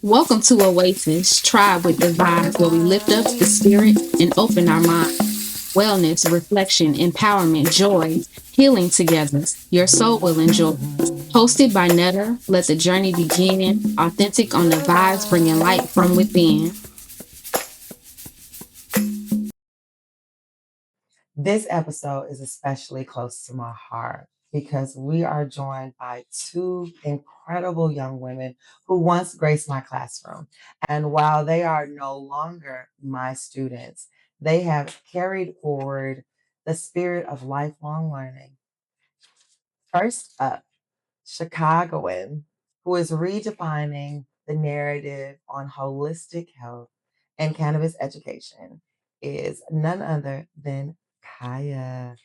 Welcome to Oasis, Tribe with the Vibes, where we lift up the spirit and open our mind. Wellness, reflection, empowerment, joy, healing together. Your soul will enjoy. Hosted by Netta, let the journey begin. Authentic on the vibes, bringing light from within. This episode is especially close to my heart because we are joined by two incredible young women who once graced my classroom. And while they are no longer my students, they have carried forward the spirit of lifelong learning. First up, Chicagoan, who is redefining the narrative on holistic health and cannabis education, is none other than Kyiah.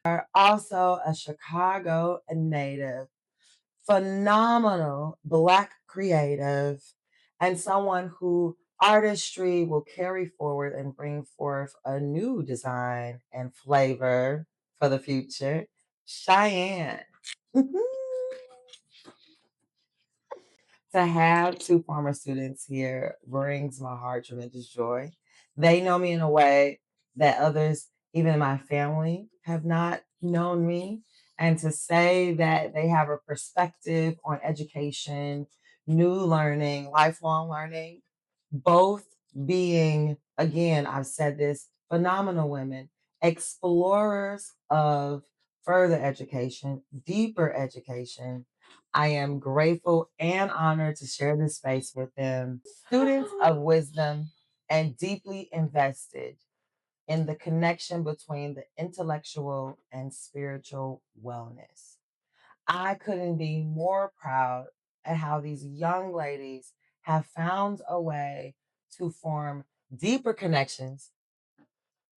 Are also a Chicago native, phenomenal Black creative, and someone who artistry will carry forward and bring forth a new design and flavor for the future. Cheyenne. To have two former students here brings my heart tremendous joy. They know me in a way that others, even in my family, have not known me. And to say that they have a perspective on education, new learning, lifelong learning, both being, again, I've said this, phenomenal women, explorers of further education, deeper education. I am grateful and honored to share this space with them, students of wisdom and deeply invested in the connection between the intellectual and spiritual wellness. I couldn't be more proud at how these young ladies have found a way to form deeper connections,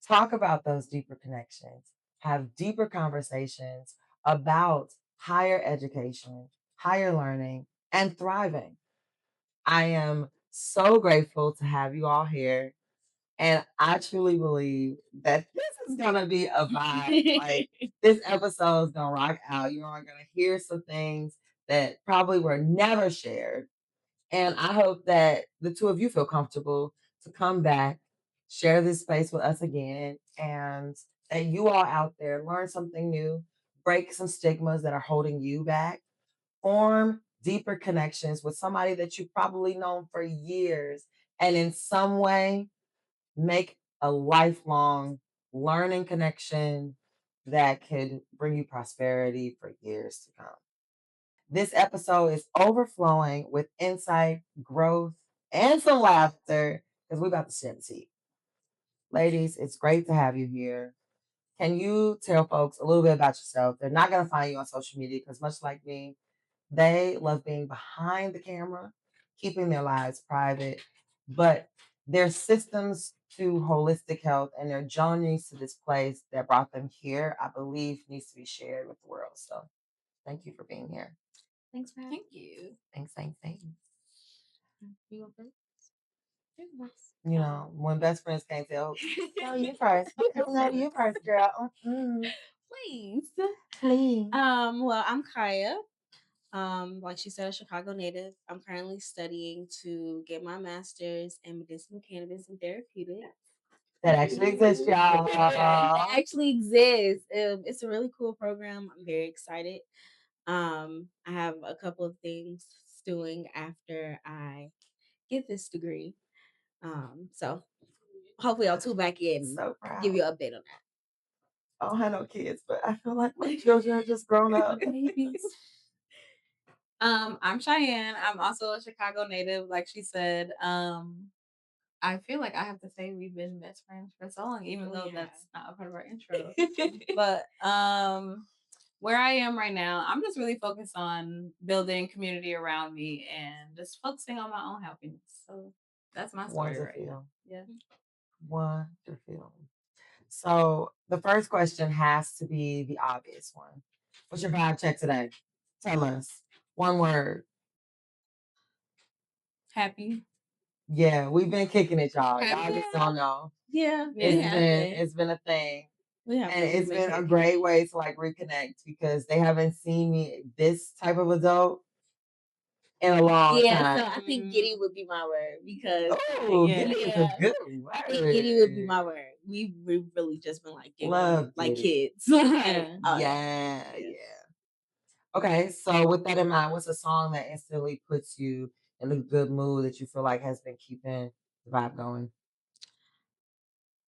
talk about those deeper connections, have deeper conversations about higher education, higher learning, and thriving. I am so grateful to have you all here. And I truly believe that this is gonna be a vibe. Like this episode is gonna rock out. You are gonna hear some things that probably were never shared. And I hope that the two of you feel comfortable to come back, share this space with us again, and that you all out there learn something new, break some stigmas that are holding you back, form deeper connections with somebody that you've probably known for years, and in some way make a lifelong learning connection that could bring you prosperity for years to come. This episode is overflowing with insight, growth, and some laughter because we're about to share the tea. Ladies, it's great to have you here. Can you tell folks a little bit about yourself? They're not going to find you on social media because, much like me, they love being behind the camera, keeping their lives private, but their systems to holistic health and their journeys to this place that brought them here, I believe, needs to be shared with the world. So thank you for being here. Thanks for having you. Thanks, thanks, thanks. You want first? You know, when best friends can't tell, no, you first. No, you first, girl. Please. Please. Well, I'm Kyiah. Like she said, a Chicago native. I'm currently studying to get my master's in medicinal cannabis and therapeutics. That actually exists, y'all. It actually exists. It's a really cool program. I'm very excited. I have a couple of things stewing after I get this degree. So hopefully I'll tune back in and So proud. give you an update on that. I don't have no kids, but I feel like my children are just grown up. Babies. I'm Cheyenne. I'm also a Chicago native, like she said. I feel like I have to say we've been best friends for so long, even though that's not a part of our intro. But where I am right now, I'm just really focused on building community around me and just focusing on my own happiness. So that's my story right now. Yeah. Wonderful. So the first question has to be the obvious one. What's your vibe check today? Tell us. One word. Happy. Yeah, we've been kicking it, y'all. Y'all Happy. just don't know. Yeah. It's been a thing. And it's been a great way to like reconnect because they haven't seen me this type of adult in a long time. So I think giddy would be my word because giddy is a good word. I think giddy would be my word. We've really just been like Love like giddy. kids. Yeah. Okay, so with that in mind, what's a song that instantly puts you in a good mood that you feel like has been keeping the vibe going?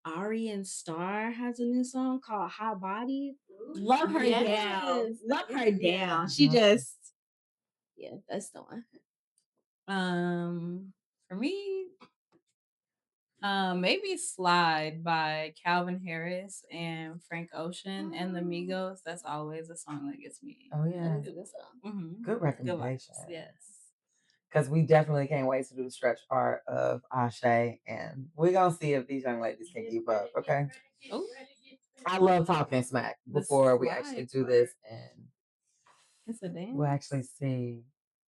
Ari and Star has a new song called Hot Body. Love her down. Love her down. She just, that's the one. For me, maybe Slide by Calvin Harris and Frank Ocean and the Migos. That's always a song that gets me. Oh yeah, That's a good song. Mm-hmm. Good recommendation. Good vibes, yes. Because we definitely can't wait to do the stretch part of Ashe, and we're gonna see if these young ladies can keep up. Okay. Oh, I love talking smack before we actually do this, and it's a dance. we'll actually see.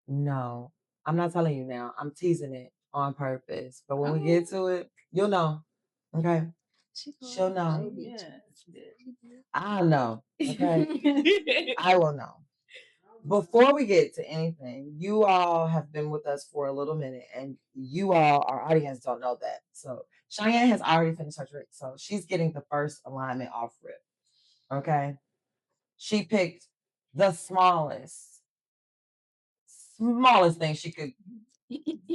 No, I'm not telling you now. I'm teasing it on purpose. But when we get to it, you'll know. Okay. She'll know. Yeah. I'll know. Okay. I will know. Before we get to anything, you all have been with us for a little minute, and you all, our audience, don't know that. So Cheyenne has already finished her drink, so she's getting the first alignment off rip. Okay. She picked the smallest thing she could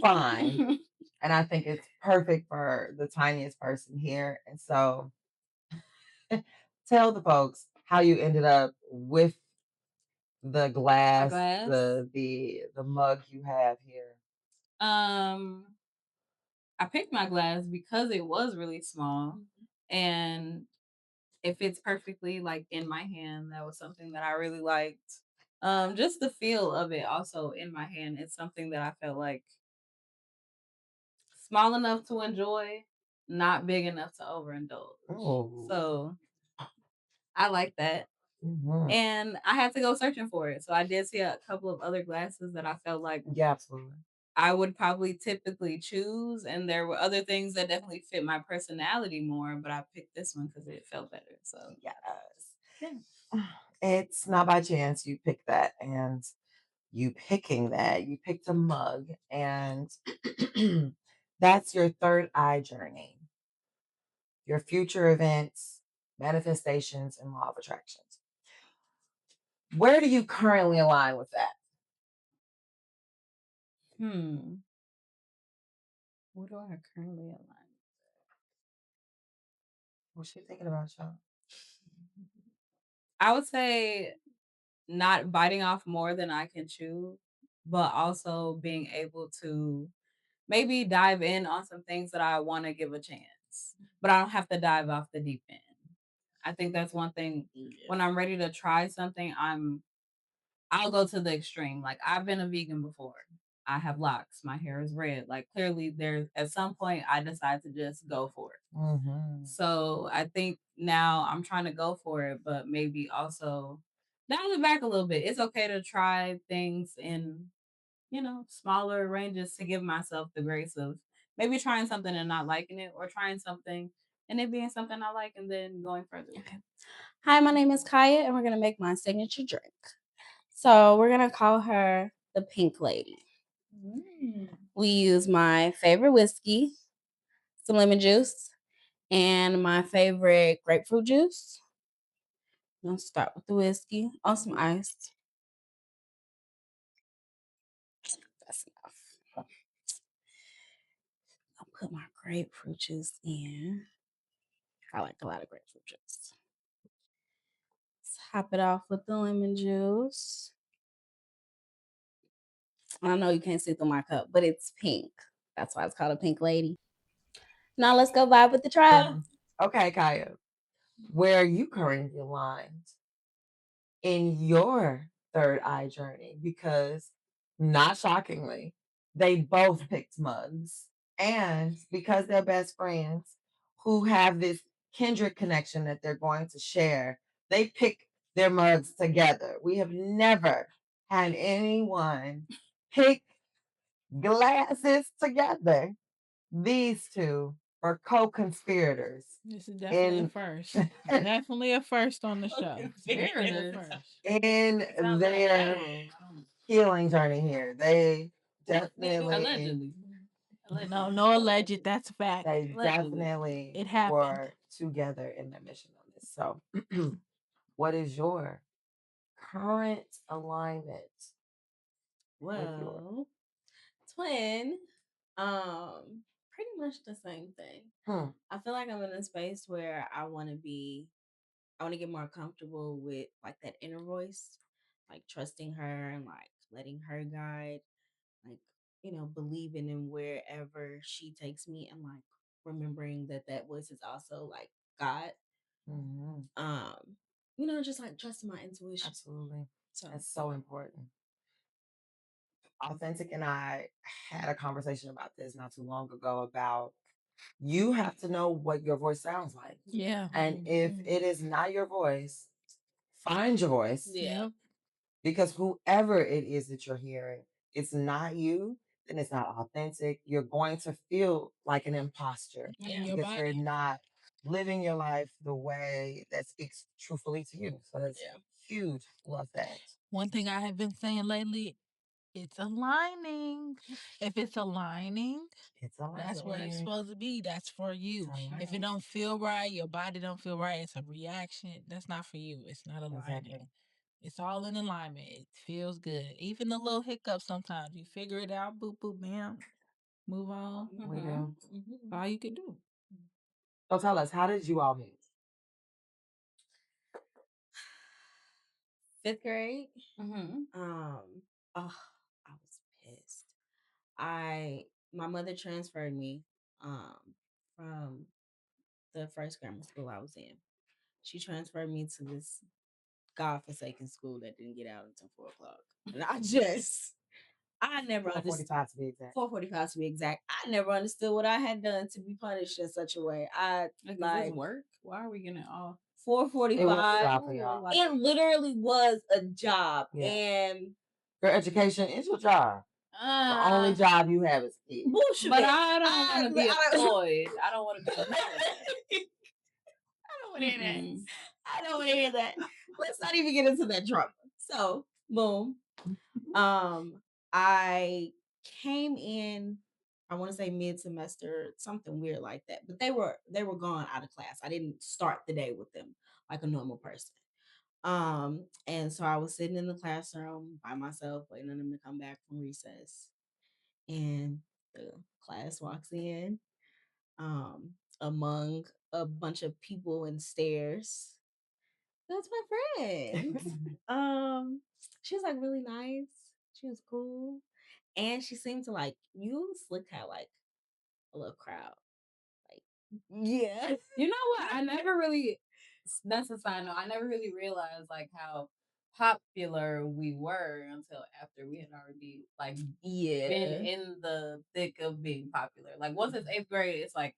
find. And I think it's perfect for the tiniest person here. And so tell the folks how you ended up with the glass, the mug you have here. I picked my glass because it was really small and it fits perfectly like in my hand. That was something that I really liked. Just the feel of it also in my hand. It's something that I felt like small enough to enjoy, not big enough to overindulge. Oh. So I like that. Mm-hmm. And I had to go searching for it. So I did see a couple of other glasses that I felt like absolutely. I would probably typically choose. And there were other things that definitely fit my personality more, but I picked this one because it felt better. So yes. Yeah. It's not by chance you picked that, and you picking that, you picked a mug, and that's your third eye journey. Your future events, manifestations, and law of attractions. Where do you currently align with that? What do I currently align with? What's she thinking about, y'all? I would say not biting off more than I can chew, but also being able to maybe dive in on some things that I want to give a chance, but I don't have to dive off the deep end. I think that's one thing. When I'm ready to try something, I'll go to the extreme. Like I've been a vegan before. I have locks. My hair is red. Like clearly, there at some point I decide to just go for it. Mm-hmm. So I think now I'm trying to go for it, but maybe also dial it back a little bit. It's okay to try things in smaller ranges to give myself the grace of maybe trying something and not liking it, or trying something and it being something I like and then going further. Okay. Hi, my name is Kyiah, and we're gonna make my signature drink. So we're gonna call her the Pink Lady. We use my favorite whiskey, some lemon juice, and my favorite grapefruit juice. I'm gonna start with the whiskey on some ice. That's enough. I'll put my grapefruit juice in. I like a lot of grapefruit juice. Top it off with the lemon juice. I know you can't see through my cup, but it's pink. That's why it's called a Pink Lady. Now let's go vibe with the tribe. Okay, Kyiah. Where are you currently aligned in your third eye journey? Because, not shockingly, they both picked mugs. And because they're best friends who have this kindred connection that they're going to share, they pick their mugs together. We have never had anyone pick glasses together. These two or co-conspirators This is definitely a in first. Definitely a first on the show. Conspirators. in their healing journey here. They definitely Allegedly. No alleged. That's a fact. they definitely It happened. were together in their mission on this. So what is your current alignment? Well, twin, pretty much the same thing. I feel like I'm in a space where I want to get more comfortable with like that inner voice, like trusting her and like letting her guide, like, believing in wherever she takes me and like remembering that that voice is also like God. Just like trusting my intuition. Absolutely. So that's so important. Authentic and I had a conversation about this not too long ago about you have to know what your voice sounds like. Yeah. And if it is not your voice, find your voice. Yeah. Because whoever it is that you're hearing, it's not you, then it's not authentic. You're going to feel like an imposter because you're not living your life the way that speaks truthfully to you. So that's huge. Love that. One thing I have been saying lately, it's aligning. If it's aligning, that's where it's supposed to be. That's for you. If it don't feel right, your body don't feel right, it's a reaction. That's not for you. It's not aligning. Exactly. It's all in alignment. It feels good. Even the little hiccups sometimes. You figure it out, boop, boop, bam. Move on. We do. That's all you can do. So tell us, how did you all meet? 5th grade. I was pissed. My mother transferred me from the first grammar school I was in. She transferred me to this godforsaken school that didn't get out until 4:00. And I never understood. 4:45 to be exact. 4:45 to be exact. I never understood what I had done to be punished in such a way. Like work. Why are we getting it off? 4:45. It literally was a job, and your education is your job. The only job you have is kids. Bullshit. But I don't want to be employed. I don't want to be employed. I don't want to hear that. I don't want to hear that. Let's not even get into that drama. So, boom. I came in, I want to say mid-semester, something weird like that. But they were gone out of class. I didn't start the day with them like a normal person. And so I was sitting in the classroom by myself, waiting on them to come back from recess. And the class walks in, among a bunch of people and stares. That's my friend. She was like really nice. She was cool. And she seemed to like, you slick had like a little crowd. Like, yeah. You know what? I never really, that's a side note. I never really realized like how popular we were until after we had already like been in the thick of being popular. Like once it's 8th grade, it's like,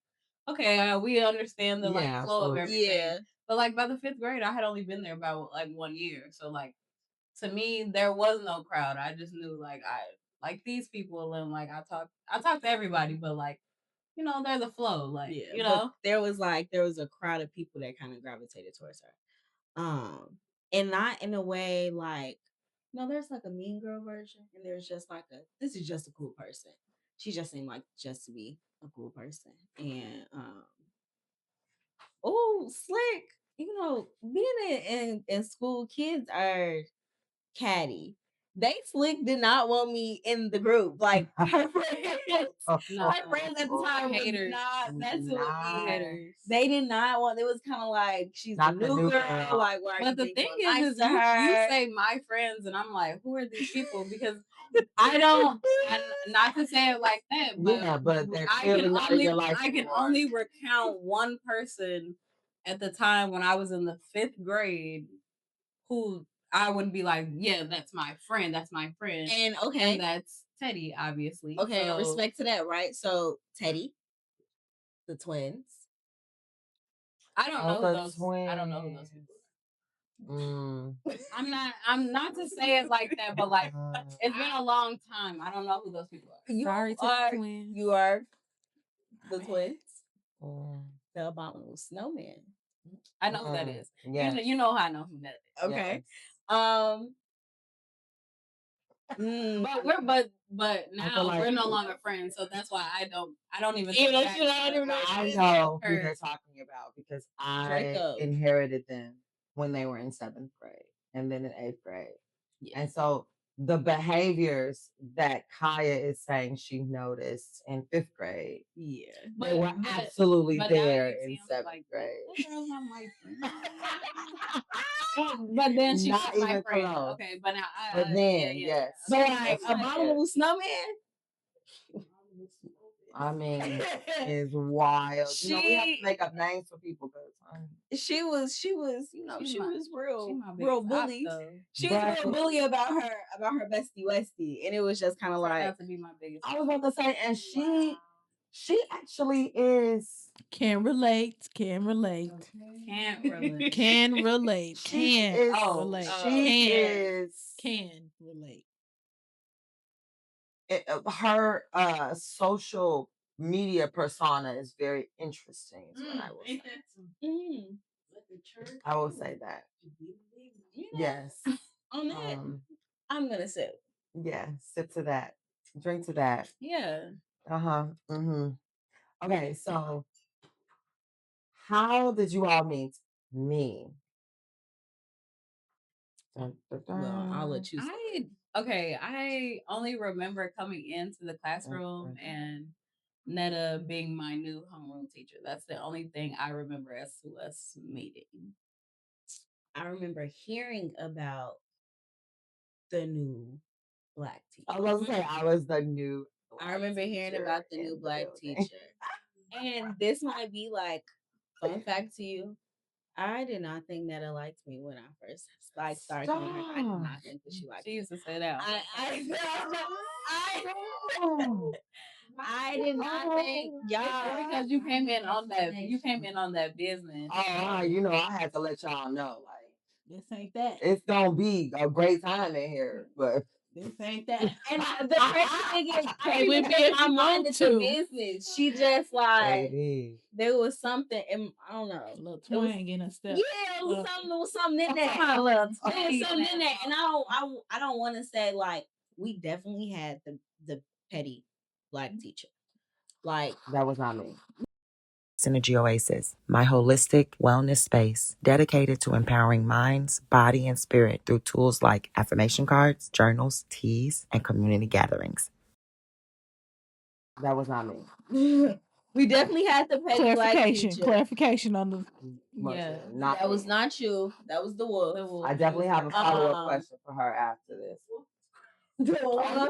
okay, we understand the like flow of everything. Yeah. But like by the 5th grade, I had only been there about like 1 year. So like to me, there was no crowd. I just knew like I like these people and like I talk to everybody, but like there's a flow, like there was a crowd of people that kind of gravitated towards her, and not in a way like, there's like a mean girl version, and there's just like this is just a cool person. She just seemed like just to be a cool person, and slick. Being in school, kids are catty. They slick did not want me in the group. Like her friends, my friends at the time haters. was not messing with me. Haters. They did not want. It was kind of like she's not the new girl. Like, why? But the thing is you say my friends, and I'm like, who are these people? Because I don't. Not to say it like that, but I can only recount one person at the time when I was in the 5th grade who I would be like, yeah, that's my friend. That's my friend. And that's Teddy, obviously. Okay, so, respect to that, right? So Teddy, the twins. I don't know who those people are. I'm not to say it like that, but like it's been a long time. I don't know who those people are. You are the twins. The Abominable Snowman. I know who that is. Yes. You know how I know who that is. Okay. Yes. But now like we're no longer friends, so that's why I don't even Even think though she don't even know I know who they're talking about because I Draco. inherited them when they were in 7th grade and then in 8th grade. Yeah. And so the behaviors that Kyiah is saying she noticed in 5th grade, they were absolutely there in 7th grade. That girl's not my friend. But then she Not was my even friend. close. Okay, but now yes. But like Abominable Snowman. I mean, is wild. We have to make up names for people because she was, she was real bully. She was real But- bully about her bestie Westie, and it was just kind of like to be my biggest. I was about to say, and she actually is. Can relate. Can't relate. Can relate. She Can is. relate. She is. Can relate. Her social media persona is very interesting. Is what I will say. I will say that. Yes. On that, I'm gonna sip. Yeah, sip to that. Drink to that. Yeah. Mm-hmm. Okay, so how did you all meet me? Well, I'll let you. I only remember coming into the classroom and Netta being my new homeroom teacher. That's the only thing I remember as to us meeting. I remember hearing about the new black teacher. I was gonna say I was the new. I remember hearing about the new black teacher. And this might be like fun fact to you. I did not think Netta liked me when I first started coming here. I did not think that she liked me. She used to say that. I did not think y'all because you came in on that business. Oh, you know, I had to let y'all know, like this ain't that. It's gonna be a great time in here, but this ain't that. And the crazy thing is, I minded the business. She just like there was something, and I don't know, a little twang in a step. Yeah, it was something in there. There was something in there, and I don't want to say like we definitely had the petty black teacher, like that was not me. Synergy Oasis, my holistic wellness space dedicated to empowering minds, body, and spirit through tools like affirmation cards, journals, teas, and community gatherings. That was not me. We definitely had the petty black teacher. Clarification on the. Yeah, that was not you. That was the wolf. I definitely have a follow-up question for her after this.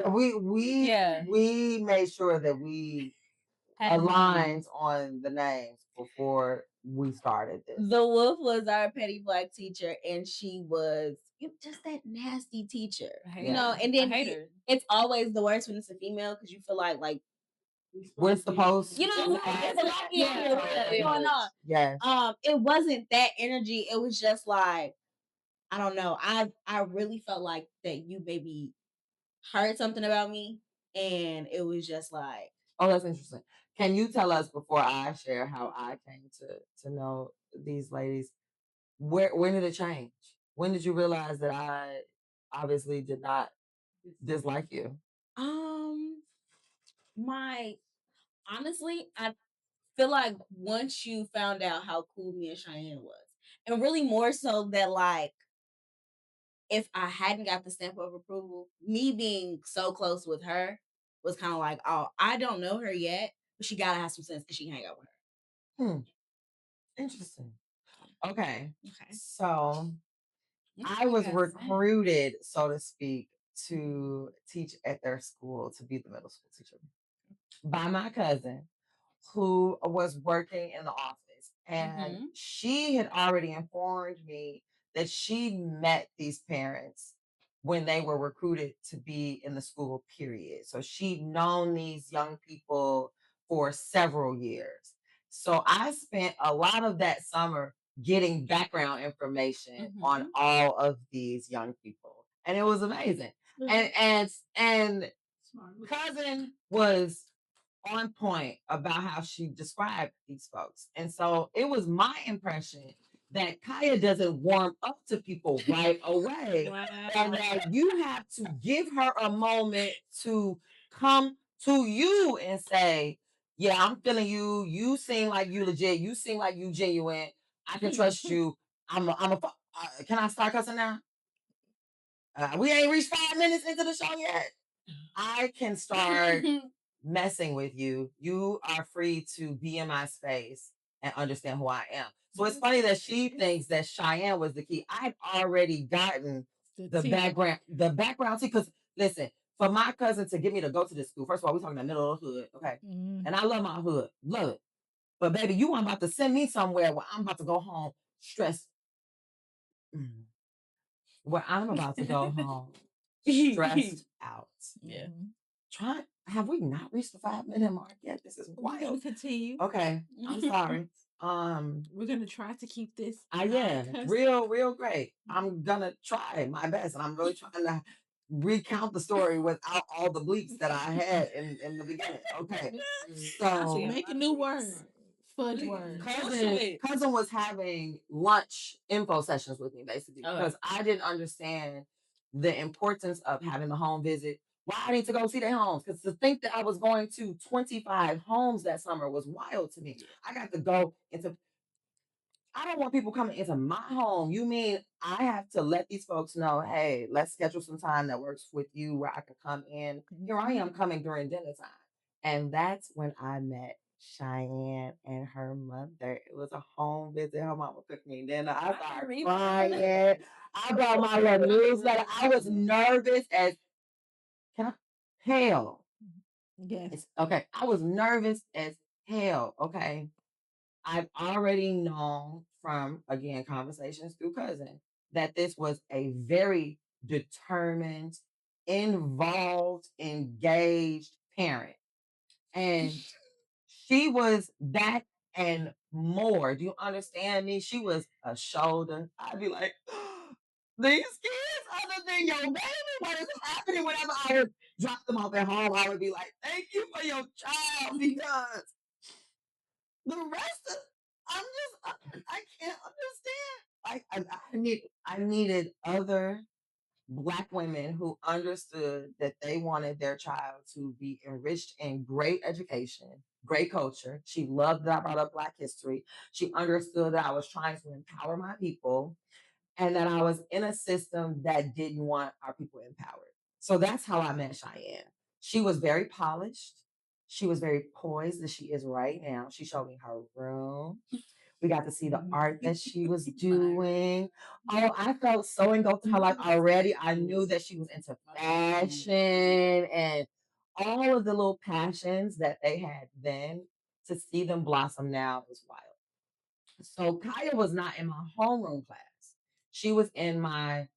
We made sure that we aligned on the names before we started this. The wolf was our petty black teacher, and she was just that nasty teacher. You know, and then it's always the worst when it's a female because you feel like we're supposed to, there's a lot going on. Yes. It wasn't that energy. It was just like, I don't know. I really felt like that you maybe heard something about me, and it was just like, oh, that's interesting. Can you tell us before I share how I came to know these ladies? When did it change? When did you realize that I obviously did not dislike you? Honestly, I feel like once you found out how cool me and Cheyenne was, and really more so that like if I hadn't got the stamp of approval, me being so close with her was kind of like, oh, I don't know her yet, but she gotta have some sense because she hang out with her. Interesting. Okay. So I was recruited, so to speak, to teach at their school, to be the middle school teacher by my cousin who was working in the office. And she had already informed me that she met these parents when they were recruited to be in the school, period. So she'd known these young people for several years. So I spent a lot of that summer getting background information on all of these young people. And it was amazing. And cousin was on point about how she described these folks. And so it was my impression that Kyiah doesn't warm up to people right away. Wow. And that you have to give her a moment to come to you and say, yeah, I'm feeling you. You seem like you legit. You seem like you genuine. I can trust you. Can I start cussing now? We ain't reached 5 minutes into the show yet. I can start messing with you. You are free to be in my space and understand who I am. So it's funny that she thinks that Cheyenne was the key. I've already gotten the background. See, because listen, for my cousin to get me to go to this school, first of all, we're talking the middle of the hood, okay? And I love my hood, love it. But baby, you are about to send me somewhere where I'm about to go home stressed. Where I'm about to go home stressed out. Yeah. Have we not reached the 5-minute mark yet? This is wild. We're gonna continue. Okay, I'm sorry. We're gonna try to keep this. Real great. I'm gonna try my best, and I'm really trying to recount the story without all the bleeps that I had in the beginning. Okay, so make a new word. Fudge word. Cousin was having lunch info sessions with me basically because I didn't understand the importance of having the home visit. Why I need to go see their homes? Because to think that I was going to 25 homes that summer was wild to me. I got to go into. I don't want people coming into my home. You mean I have to let these folks know, hey, let's schedule some time that works with you where I can come in. Here I am coming during dinner time. And that's when I met Cheyenne and her mother. It was a home visit. Her mama cooked me dinner. I started crying. I brought my little newsletter. I was nervous as hell. Yes. Okay. I was nervous as hell. Okay. I've already known from, again, conversations through cousin, that this was a very determined, involved, engaged parent. And she was that and more. Do you understand me? She was a shoulder. I'd be like, these kids other than your baby, what is happening? Whenever I would drop them off at home, I would be like, thank you for your child, because the rest of I can't understand. I needed other Black women who understood that they wanted their child to be enriched in great education, great culture. She loved that I brought up Black history. She understood that I was trying to empower my people and that I was in a system that didn't want our people empowered. So that's how I met Cheyenne. She was very polished. She was very poised as she is right now. She showed me her room. We got to see the art that she was doing. Oh, I felt so engulfed in her life already. I knew that she was into fashion and all of the little passions that they had then. To see them blossom now is wild. So Kyiah was not in my homeroom class. She was in my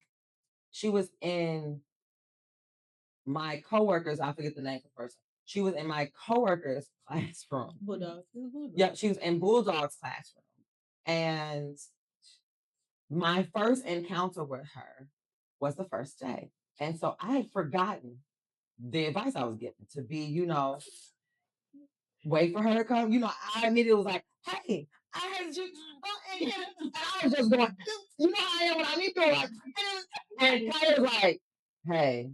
coworkers. I forget the name of the person. She was in my coworker's classroom. Bulldog. Yep, she was in Bulldog's classroom. And my first encounter with her was the first day. And so I had forgotten the advice I was given to be, wait for her to come. I immediately was like, hey, I had you. And I was just going, how I am when I need to like, and Kyiah was like, hey.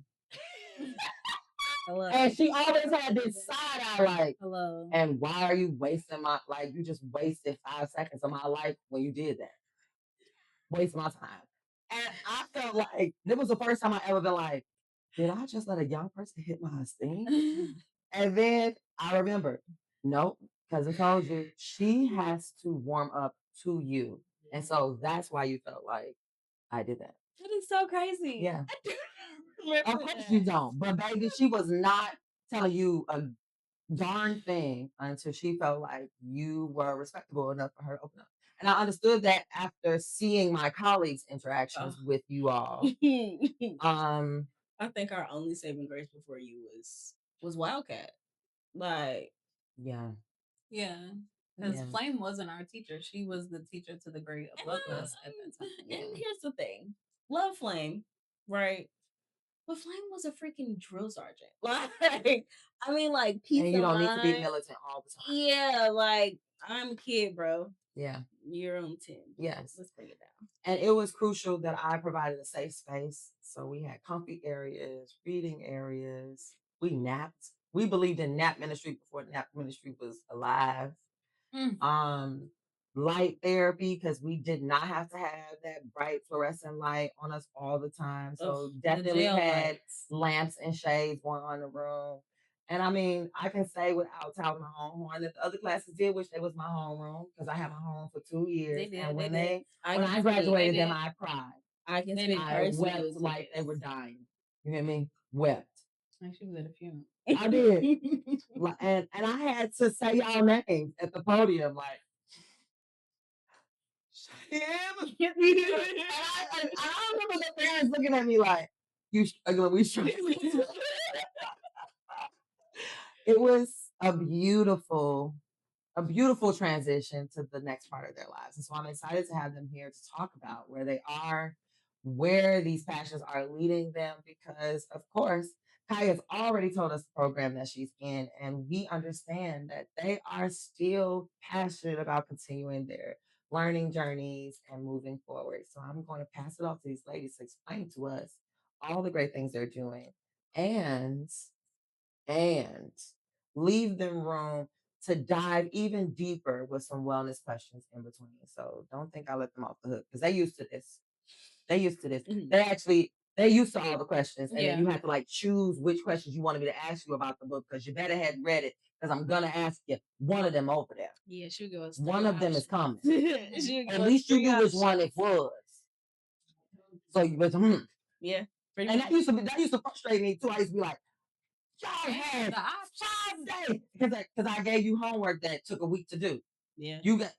Hello. And she always had this side eye like, hello. And why are you wasting you just wasted 5 seconds of my life when you did that. Waste my time. And I felt like this was the first time I ever been like, did I just let a young person hit my esteem? And then I remembered, nope, cousin told you, she has to warm up to you. And so that's why you felt like I did that. That is so crazy. Yeah. Of course you don't. But baby, she was not telling you a darn thing until she felt like you were respectable enough for her to open up. And I understood that after seeing my colleagues' interactions with you all. I think our only saving grace before you was Wildcat. Like, yeah. Because Flame wasn't our teacher. She was the teacher to the grade above us at that time. And here's the thing. Love Flame, right? But Flame was a freaking drill sergeant. Like, I mean, like, peace And you of don't need to be mind. militant all the time. Yeah, like, I'm a kid, bro. Yeah. You're on 10. Yes. Let's bring it down. And it was crucial that I provided a safe space. So we had comfy areas, reading areas. We napped. We believed in nap ministry before nap ministry was alive. Light therapy, because we did not have to have that bright fluorescent light on us all the time. So definitely had lamps and shades going on in the room. And I mean, I can say without touting my own horn that the other classes did wish they was my homeroom, because I had my home for 2 years. They did. And when when I graduated them, I cried. I can speak I personally. wept like they were dying. You hear me? Wept. Like she was at a funeral. I did. And I had to say y'all names at the podium, like Cheyenne. and I remember the parents looking at me like, "You, we struggling." It was a beautiful transition to the next part of their lives. And so I'm excited to have them here to talk about where they are, where these passions are leading them, because of course, Kyiah's already told us the program that she's in, and we understand that they are still passionate about continuing their learning journeys and moving forward. So I'm going to pass it off to these ladies to explain to us all the great things they're doing and leave them room to dive even deeper with some wellness questions in between. So don't think I let them off the hook, because they used to this. They used to all the questions, and then you have to like choose which questions you wanted me to ask you about the book, because you better had read it, because I'm gonna ask you one of them over there. Yeah, she'll give us one of them is coming. At At least you knew which one it was. So you was Yeah. And that used to frustrate me too. I used to be like, y'all had 5 days, because I gave you homework that took a week to do. Yeah. You got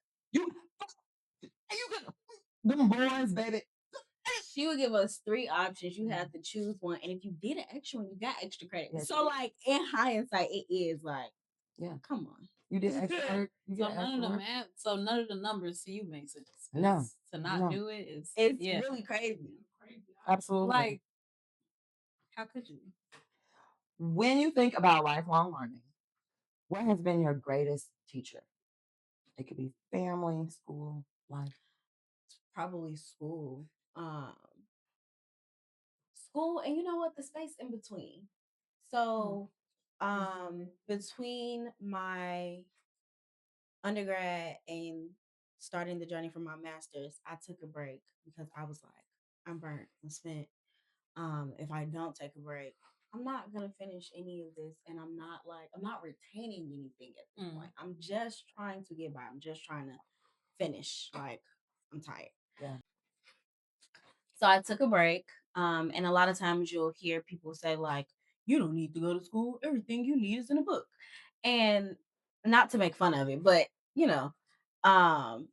them boys, baby. She would give us 3 options. You had to choose one, and if you did an extra one, you got extra credit. Yes, So, like in hindsight, it is like, yeah, come on. you did extra work. So none of the math, so none of the numbers to you make sense. No, to not do it is It's really crazy. Absolutely. Like, how could you? When you think about lifelong learning, what has been your greatest teacher? It could be family, school, life. Probably school. School, and you know what? The space in between. So, between my undergrad and starting the journey for my master's, I took a break because I was like, I'm burnt, I'm spent. If I don't take a break, I'm not gonna finish any of this, and I'm not retaining anything at this point. I'm just trying to get by. I'm just trying to finish. Like, I'm tired. Yeah. So I took a break. And a lot of times you'll hear people say, like, you don't need to go to school. Everything you need is in a book. And not to make fun of it, but you know, um,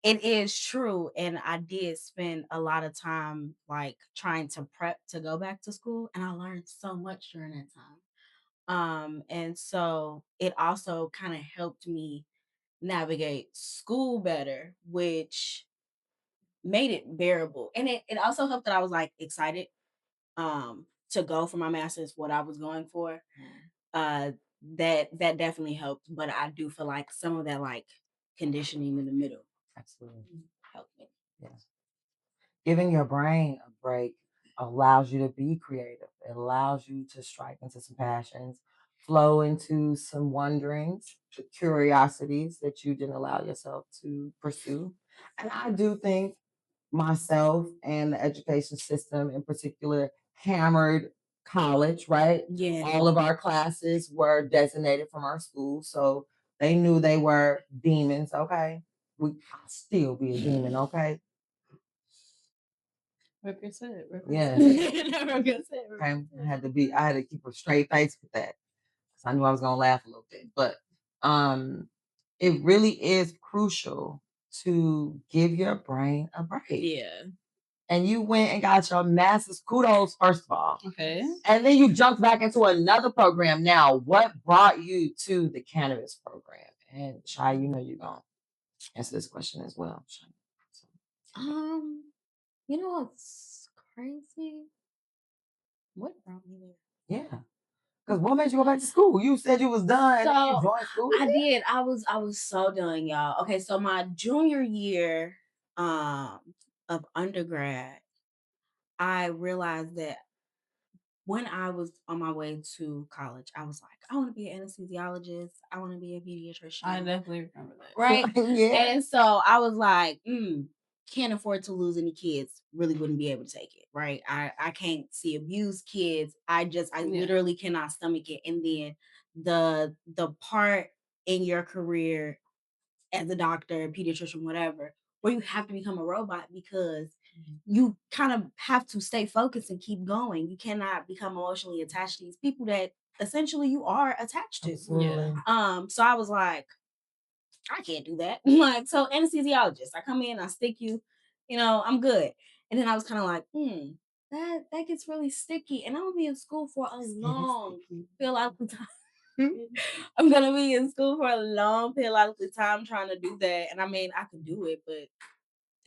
it is true. And I did spend a lot of time like trying to prep to go back to school. And I learned so much during that time. And so it also kind of helped me navigate school better, which made it bearable. And it also helped that I was like excited to go for my master's, what I was going for. Uh that definitely helped. But I do feel like some of that like conditioning in the middle Absolutely helped me. Yeah. Giving your brain a break allows you to be creative. It allows you to strike into some passions, flow into some wonderings, curiosities that you didn't allow yourself to pursue. And I do think myself and the education system in particular hammered college, right? Yeah. All of our classes were designated from our school. So they knew they were demons, okay? I'll still be a demon, okay? Represent. Yeah. Okay. I had to keep a straight face with that, because I knew I was gonna laugh a little bit. But it really is crucial to give your brain a break. Yeah. And you went and got your master's. Kudos, first of all. Okay. And then you jumped back into another program. Now, what brought you to the cannabis program? And Shy, you know you're gonna answer this question as well. Shy. You know what's crazy? What brought me there? Yeah. Because what made you go back to school? You said you was done and then you So joined school. I did. I was so done, y'all. Okay, so my junior year of undergrad, I realized that when I was on my way to college, I was like, I want to be an anesthesiologist. I want to be a pediatrician. I definitely remember that. Right? Yeah. And so I was like, can't afford to lose any kids. Really wouldn't be able to take it. Right? I can't see abused kids. I literally cannot stomach it. And then the part in your career as a doctor, pediatrician, whatever, where you have to become a robot because you kind of have to stay focused and keep going. You cannot become emotionally attached to these people that essentially you are attached to. Absolutely. So I was like, I can't do that. Like, so anesthesiologist, I come in, I stick you, I'm good. And then I was kind of like, that gets really sticky. And I'm gonna be in school for a long periodical time. I'm gonna be in school for a long periodical time trying to do that. And I mean, I could do it, but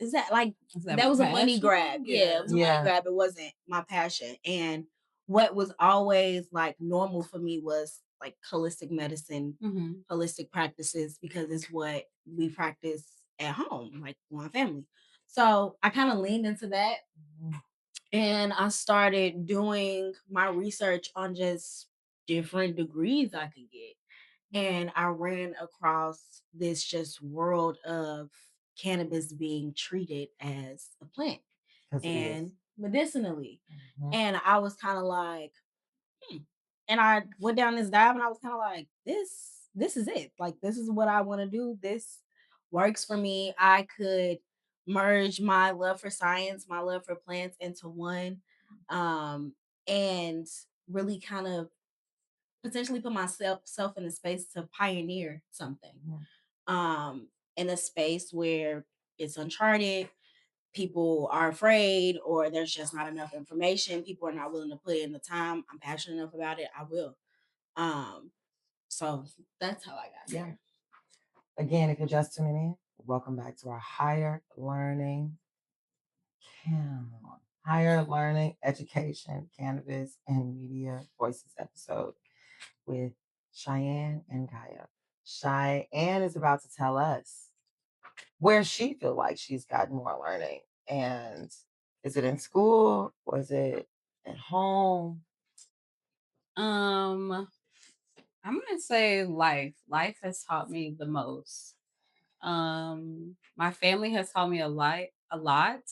is that like that was a money grab? Yeah, it was a money grab. It wasn't my passion. And what was always like normal for me was like holistic medicine, holistic practices, because it's what we practice at home, like my family. So I kind of leaned into that and I started doing my research on just different degrees I could get. And I ran across this just world of cannabis being treated as a plant and medicinally. And I was kind of like, and I went down this dive and I was kind of like, this is it. Like, this is what I want to do. This works for me. I could merge my love for science, my love for plants into one, and really kind of potentially put myself self in a space to pioneer something. In a space where it's uncharted, people are afraid, or there's just not enough information. People are not willing to put in the time. I'm passionate enough about it. I will. So that's how I got there. Again, if you're just tuning in, welcome back to our Higher Learning Education, Cannabis, and Media Voices episode with Cheyenne and Kyiah. Cheyenne is about to tell us where she feels like she's gotten more learning. And is it in school? Or is it at home? I'm gonna say life. Life has taught me the most. My family has taught me a lot,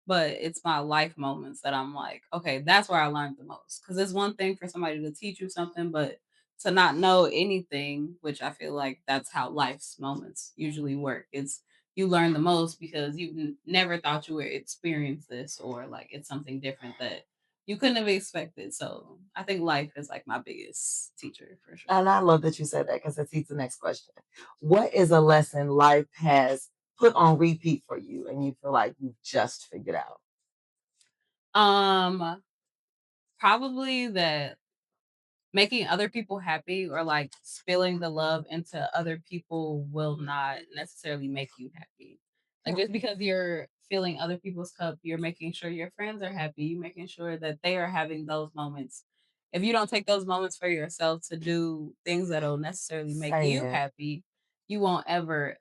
but it's my life moments that I'm like, okay, that's where I learned the most. Because it's one thing for somebody to teach you something, but to not know anything, which I feel like that's how life's moments usually work. It's you learn the most because you never thought you would experience this, or like it's something different that you couldn't have expected. So I think life is like my biggest teacher for sure. And I love that you said that because that leads to the next question. What is a lesson life has put on repeat for you and you feel like you've just figured out? Probably that making other people happy or like spilling the love into other people will not necessarily make you happy. Like just because you're filling other people's cup, you're making sure your friends are happy, you're making sure that they are having those moments. If you don't take those moments for yourself to do things that'll necessarily make you happy, you won't ever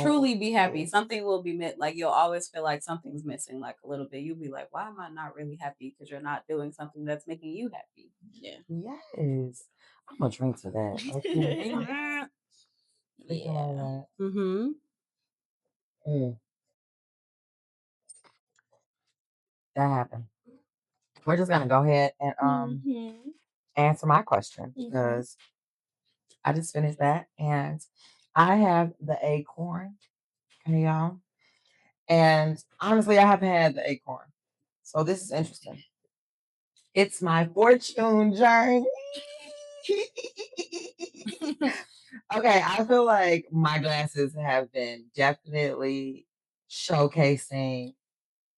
truly be happy. Something will be like you'll always feel like something's missing, like a little bit. You'll be like, why am I not really happy? Because you're not doing something that's making you happy. Yeah. Yes. I'm gonna drink to that. Okay. Yeah. That happened. We're just gonna go ahead and answer my question because I just finished that and I have the acorn. Okay, y'all. And honestly, I haven't had the acorn. So this is interesting. It's my fortune journey. Okay, I feel like my glasses have been definitely showcasing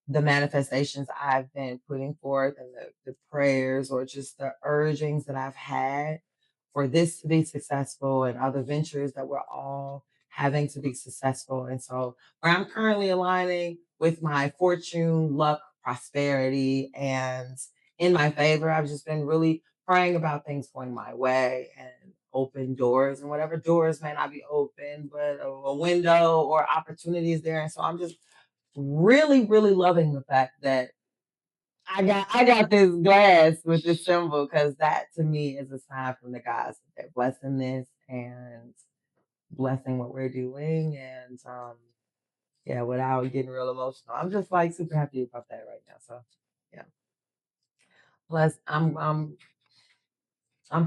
the manifestations I've been putting forth and the prayers or just the urgings that I've had for this to be successful and other ventures that we're all having to be successful. And so where I'm currently aligning with my fortune, luck, prosperity, and in my favor. I've just been really praying about things going my way and open doors, and whatever doors may not be open, but a window or opportunities there. And so I'm just really, really loving the fact that I got this glass with this symbol, because that to me is a sign from the gods that they're blessing this and blessing what we're doing. And yeah, without getting real emotional, I'm just like super happy about that right now. So yeah. Plus I'm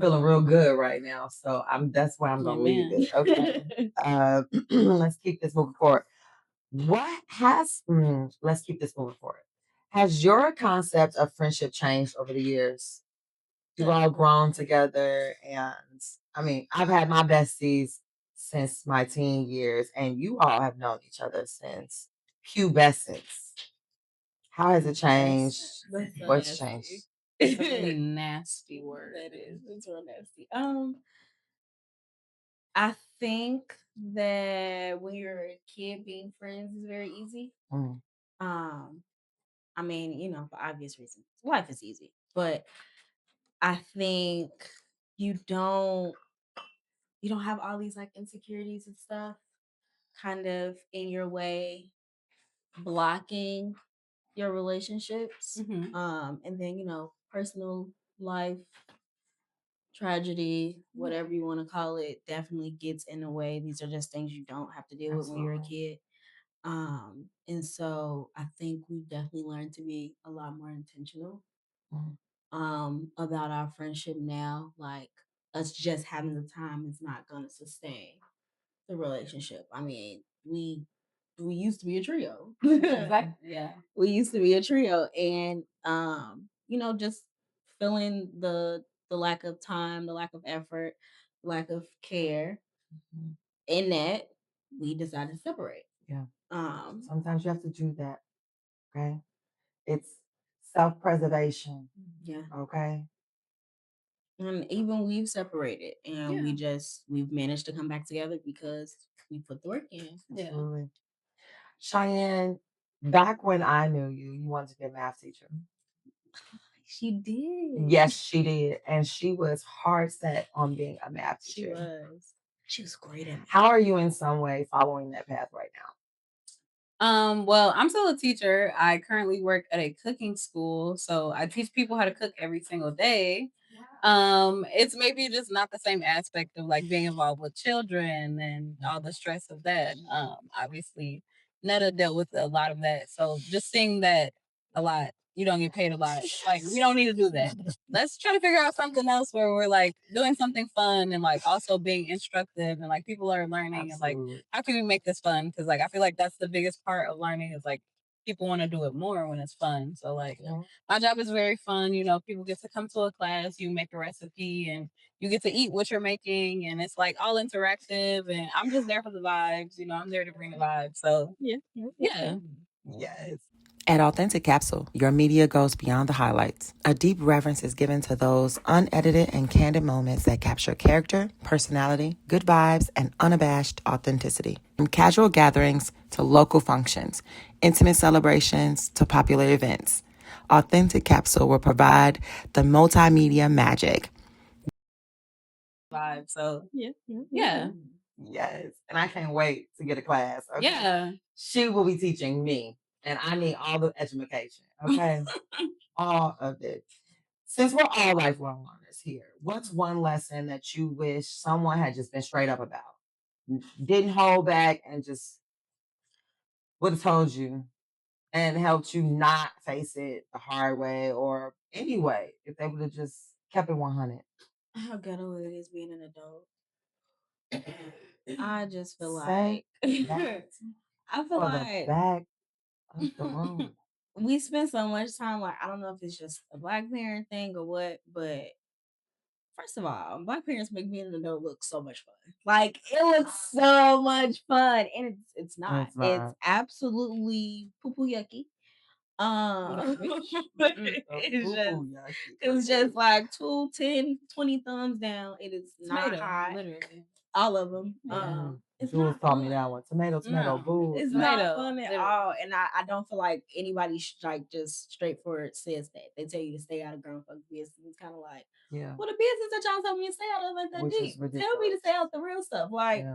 feeling real good right now. So that's why I'm gonna leave it. Okay. Let's keep this moving forward. Let's keep this moving forward. Has your concept of friendship changed over the years? You've all grown together, and I mean, I've had my besties since my teen years, and you all have known each other since pubescence. How has it changed? That's so What's nasty. changed? It's a really nasty word. That is. It's real nasty. I think that when you're a kid, being friends is very easy. Mm. I mean, for obvious reasons, life is easy, but I think you don't have all these like insecurities and stuff kind of in your way, blocking your relationships. And then personal life, tragedy, whatever you want to call it, definitely gets in the way. These are just things you don't have to deal with when you're a kid. And so I think we definitely learned to be a lot more intentional about our friendship now. Like, us just having the time is not gonna sustain the relationship. I mean, we used to be a trio. Exactly. Yeah. We used to be a trio, and just feeling the lack of time, the lack of effort, lack of care in that, we decided to separate. Yeah. Um Sometimes you have to do that. Okay. It's self-preservation. yeah. Okay. And even we've separated, and we've managed to come back together because we put the work in. Absolutely. Cheyenne, back when I knew you, you wanted to be a math teacher. She did. Yes, she did. And she was hard set on being a math teacher. She was great at math. How are you in some way following that path right now? Well, I'm still a teacher. I currently work at a cooking school, so I teach people how to cook every single day. It's maybe just not the same aspect of like being involved with children and all the stress of that. Obviously, Netta dealt with a lot of that, so just seeing that a lot, you don't get paid a lot. Like, we don't need to do that. Let's try to figure out something else where we're like doing something fun and like also being instructive and like people are learning. Absolutely. And like, how can we make this fun? Because like I feel like that's the biggest part of learning is like people want to do it more when it's fun. So like my job is very fun. People get to come to a class, you make a recipe, and you get to eat what you're making, and it's like all interactive. And I'm just there for the vibes. I'm there to bring the vibes. So yeah. Yes. At Authentic Capsule, your media goes beyond the highlights. A deep reverence is given to those unedited and candid moments that capture character, personality, good vibes, and unabashed authenticity. From casual gatherings to local functions, intimate celebrations to popular events, Authentic Capsule will provide the multimedia magic. Vibe. So yeah. Yes. And I can't wait to get a class. Okay? Yeah. She will be teaching me, and I need all the education. Okay. All of it. Since we're all lifelong learners here, what's one lesson that you wish someone had just been straight up about? Didn't hold back and just would have told you and helped you not face it the hard way or any way if they would have just kept it 100? How ghetto it is being an adult. I just feel Say like that I feel for like the back of the room. we spend so much time, like, I don't know if it's just a black parent thing or what, but first of all, black parents make being an adult look so much fun. Like, it looks so much fun, and it's not. It's absolutely poo-poo yucky. It's just like 2, 10, 20 thumbs down. It is not hot. Literally. all of them. Jules taught me that one. Tomato, boo. It's not fun at all. And I don't feel like anybody like just straightforward says that. They tell you to stay out of grown folks' business. It's kind of like, well, the business that y'all told me to stay out of ain't that deep. Tell me to stay out the real stuff. Like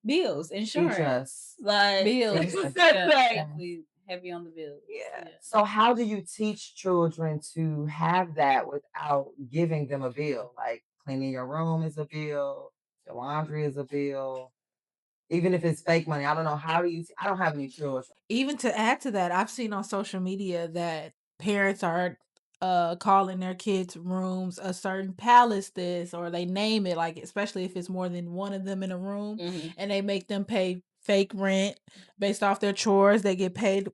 bills, insurance. Like bills. Like, heavy on the bills. Yeah. So how do you teach children to have that without giving them a bill? Like cleaning your room is a bill, your laundry is a bill, even if it's fake money. I don't know. How do you? I don't have any children. Even to add to that, I've seen on social media that parents are calling their kids' rooms a certain palace this, or they name it, like especially if it's more than one of them in a room, and they make them pay fake rent based off their chores. They get paid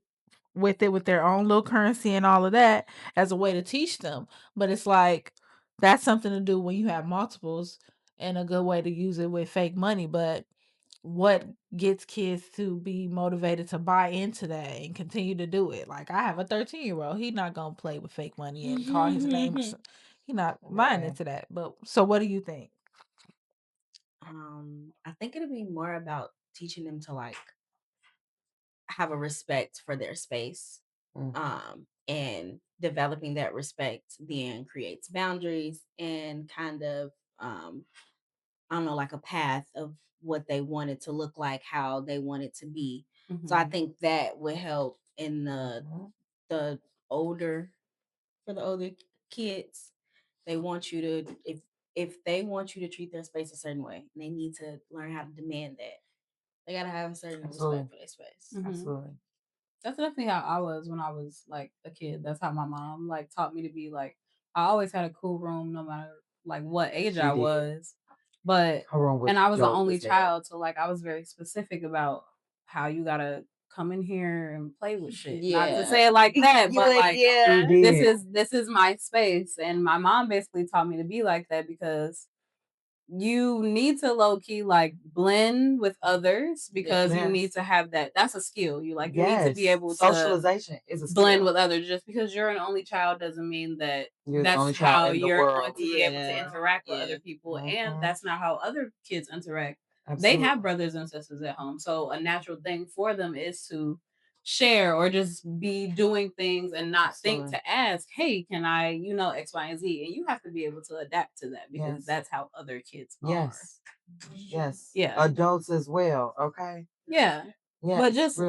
with their own little currency and all of that as a way to teach them. But it's like that's something to do when you have multiples, and a good way to use it with fake money. But what gets kids to be motivated to buy into that and continue to do it? Like I have a 13-year-old, he's not gonna play with fake money and call his name. He's not buying into that. But so what do you think? I think it'll be more about teaching them to like have a respect for their space. And developing that respect then creates boundaries and kind of I don't know, like a path of what they want it to look like, how they want it to be. So I think that would help in the older for the older kids. They want you to if they want you to treat their space a certain way, they need to learn how to demand that. They gotta have a certain respect for their space. Absolutely. That's definitely how I was when I was like a kid. That's how my mom like taught me to be. Like I always had a cool room no matter like what age I was. But and I was the only child, so like I was very specific about how you gotta come in here and play with shit. Not to say it like that, but like this is my space. And my mom basically taught me to be like that because you need to low key like blend with others because you need to have that. That's a skill. You like you need to be able to socialization is a skill. Blend with others. Just because you're an only child doesn't mean that that's how you're going to be able to interact with other people, and that's not how other kids interact. They have brothers and sisters at home, so a natural thing for them is to share or just be doing things and not think to ask, hey, can I, X, Y, and Z? And you have to be able to adapt to that because that's how other kids are. Yes. Yeah. Adults as well. Okay. Yeah. But just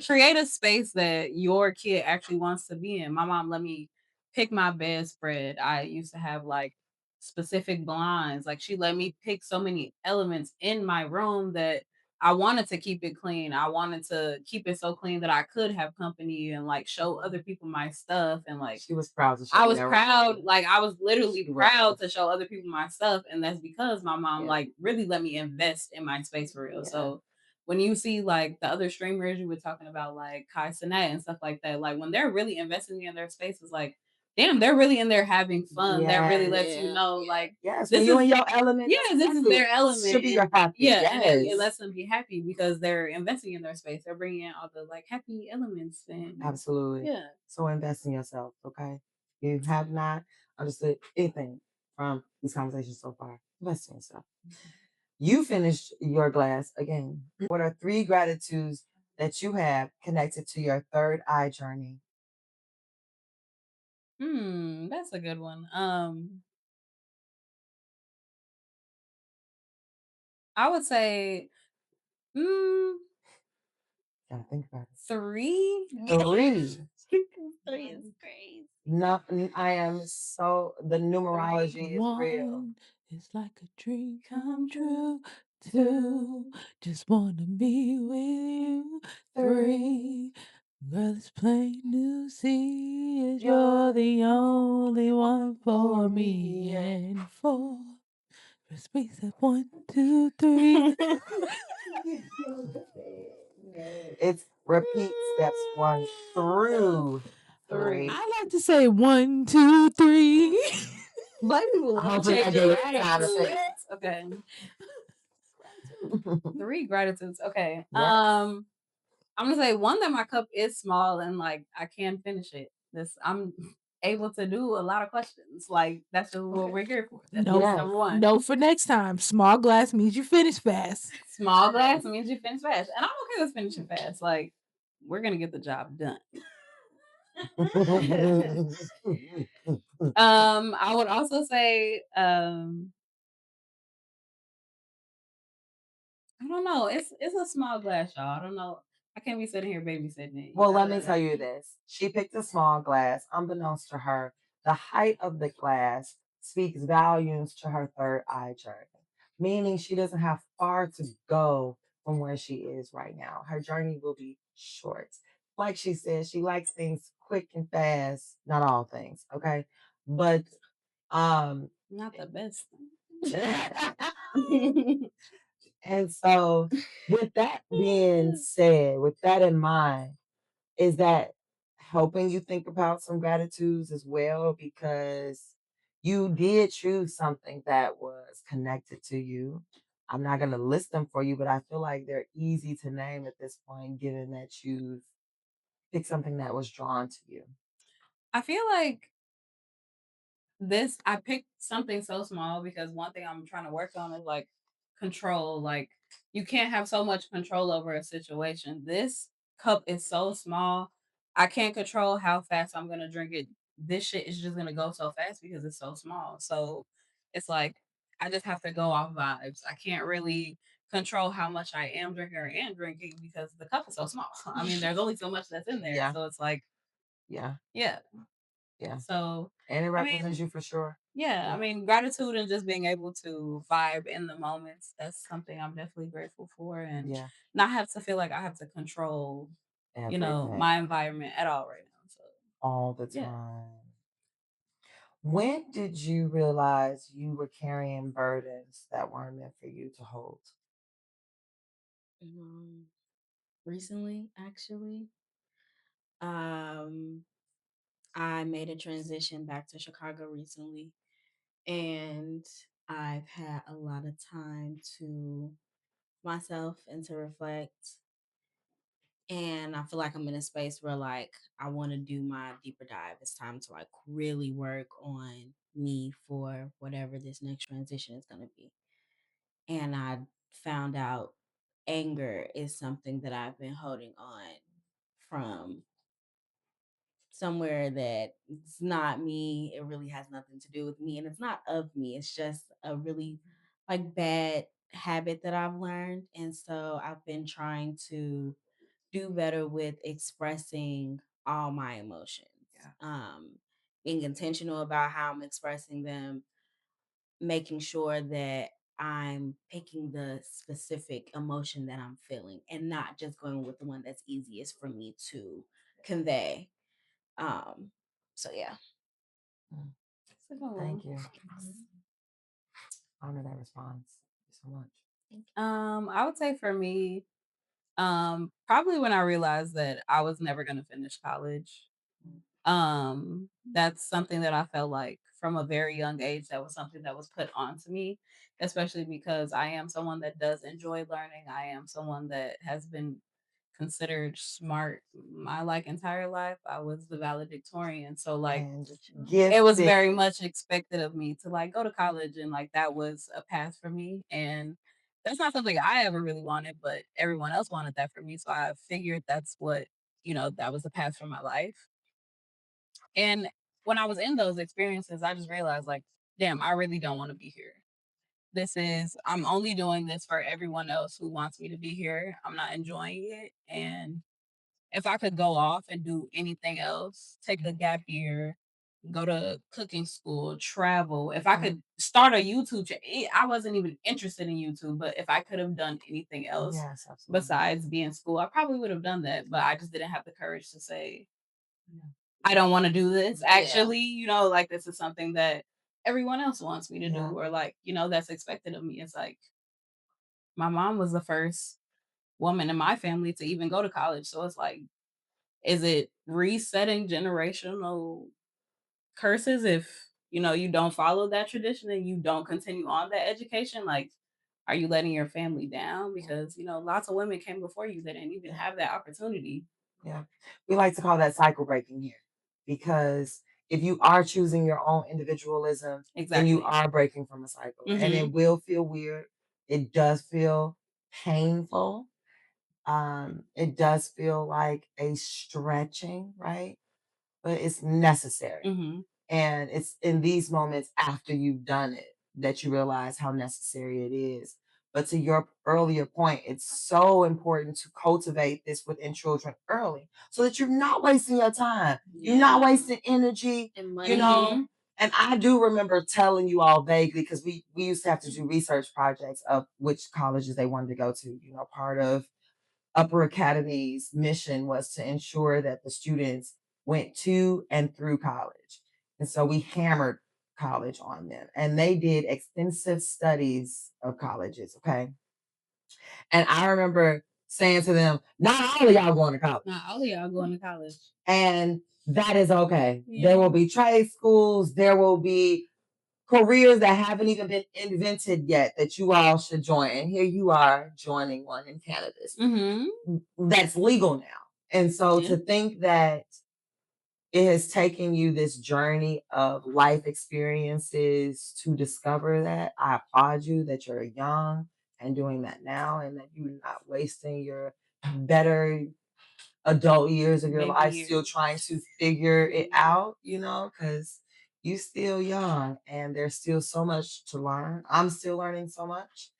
create a space that your kid actually wants to be in. My mom let me pick my bedspread. I used to have like specific blinds. Like she let me pick so many elements in my room that I wanted to keep it clean. I wanted to keep it so clean that I could have company and like show other people my stuff. And like she was proud to show. I was proud. Like I was literally proud to show other people my stuff. And that's because my mom like really let me invest in my space for real. So when you see like the other streamers you were talking about, like Kai Cenat and stuff like that, like when they're really investing in their spaces, like damn, they're really in there having fun. That really lets you know, like, this is in your element. Yeah, this is their element. Should be your happy. Yeah, and it lets them be happy because they're investing in their space. They're bringing in all the like happy elements. And absolutely. Yeah. So invest in yourself, okay? You have not understood anything from these conversations so far. Invest in yourself. You finished your glass again. What are 3 gratitudes that you have connected to your third eye journey? That's a good one. I would say, Gotta think about it. 3. 3 is crazy. No, I am so the numerology is real. It's like a dream come true. 2, just wanna be with you. 3, girl, it's plain to see is you're the only one for me. And 4, just we said 1, 2, 3. It's repeat steps 1 through 3. I like to say 1, 2, 3. Black people love to change it. Okay. 3 gratitudes. Okay. Yes. I'm gonna say one that my cup is small and like I can finish it. I'm able to do a lot of questions. Like that's just what we're here for. That's No, number one. No, for next time. Small glass means you finish fast. Small glass means you finish fast, and I'm okay with finishing fast. Like we're gonna get the job done. I would also say, I don't know. It's a small glass, y'all. I don't know. I can't be sitting here babysitting it. Well, let me tell you this. She picked a small glass. Unbeknownst to her, the height of the glass speaks volumes to her third eye journey, meaning she doesn't have far to go from where she is right now. Her journey will be short. Like she said, she likes things quick and fast. Not all things, okay? But not the best. And so, with that being said, with that in mind, is that helping you think about some gratitudes as well? Because you did choose something that was connected to you. I'm not going to list them for you, but I feel like they're easy to name at this point, given that you've picked something that was drawn to you. I feel like I picked something so small because one thing I'm trying to work on is like control. Like you can't have so much control over a situation. This cup is so small. I can't control how fast I'm gonna drink it. This shit is just gonna go so fast because it's so small. So it's like I just have to go off vibes. I can't really control how much I am drinking or am drinking because the cup is so small. I mean, there's only so much that's in there. Yeah. So it's like, Yeah. yeah. Yeah. So And it represents you for sure. Yeah, I mean, gratitude and just being able to vibe in the moments, that's something I'm definitely grateful for. And not have to feel like I have to control, everything. My environment at all right now. So all the time. When did you realize you were carrying burdens that weren't meant for you to hold? Recently, actually. I made a transition back to Chicago recently, and I've had a lot of time to myself and to reflect. And I feel like I'm in a space where like I want to do my deeper dive. It's time to like really work on me for whatever this next transition is going to be. And I found out anger is something that I've been holding on from somewhere that it's not me. It really has nothing to do with me. And it's not of me. It's just a really like bad habit that I've learned. And so I've been trying to do better with expressing all my emotions. Being intentional about how I'm expressing them, making sure that I'm picking the specific emotion that I'm feeling and not just going with the one that's easiest for me to convey. So yeah. Thank you. Honor that response. Thank you so much. I would say for me, probably when I realized that I was never gonna finish college. That's something that I felt like from a very young age that was something that was put onto me, especially because I am someone that does enjoy learning. I am someone that has been considered smart my like entire life. I was the valedictorian. So like it was very much expected of me to like go to college and like that was a path for me. And that's not something I ever really wanted, but everyone else wanted that for me. So I figured that's what, that was the path for my life. And when I was in those experiences, I just realized like, damn, I really don't want to be here. I'm only doing this for everyone else who wants me to be here. I'm not enjoying it. And if I could go off and do anything else, take a gap year, go to cooking school, travel, if I could start a YouTube channel, I wasn't even interested in YouTube, but if I could have done anything else besides be in school, I probably would have done that. But I just didn't have the courage to say, I don't want to do this. Actually, like this is something that everyone else wants me to do, or like, that's expected of me. It's like my mom was the first woman in my family to even go to college. So it's like, is it resetting generational curses if, you don't follow that tradition and you don't continue on that education? Like, are you letting your family down? Because, lots of women came before you that didn't even have that opportunity. Yeah. We like to call that cycle breaking here because if you are choosing your own individualism, then you are breaking from a cycle. And it will feel weird. It does feel painful. It does feel like a stretching, right? But it's necessary. And it's in these moments after you've done it that you realize how necessary it is. But to your earlier point, it's so important to cultivate this within children early so that you're not wasting your time. You're not wasting energy, and money. you know. And I do remember telling you all vaguely, because we used to have to do research projects of which colleges they wanted to go to. You know, part of Upper Academy's mission was to ensure that the students went to and through college. And so we hammered college on them. And they did extensive studies of colleges, okay? And I remember saying to them, not all of y'all going to college. Not all of y'all going to college. And that is okay. Yeah. There will be trade schools, there will be careers that haven't even been invented yet that you all should join. And here you are joining one in cannabis. That's legal now. And so to think that it has taken you this journey of life experiences to discover that, I applaud you that you're young and doing that now, and that you're not wasting your better adult years of your life still trying to figure it out, you know, because you still young and there's still so much to learn. I'm still learning so much.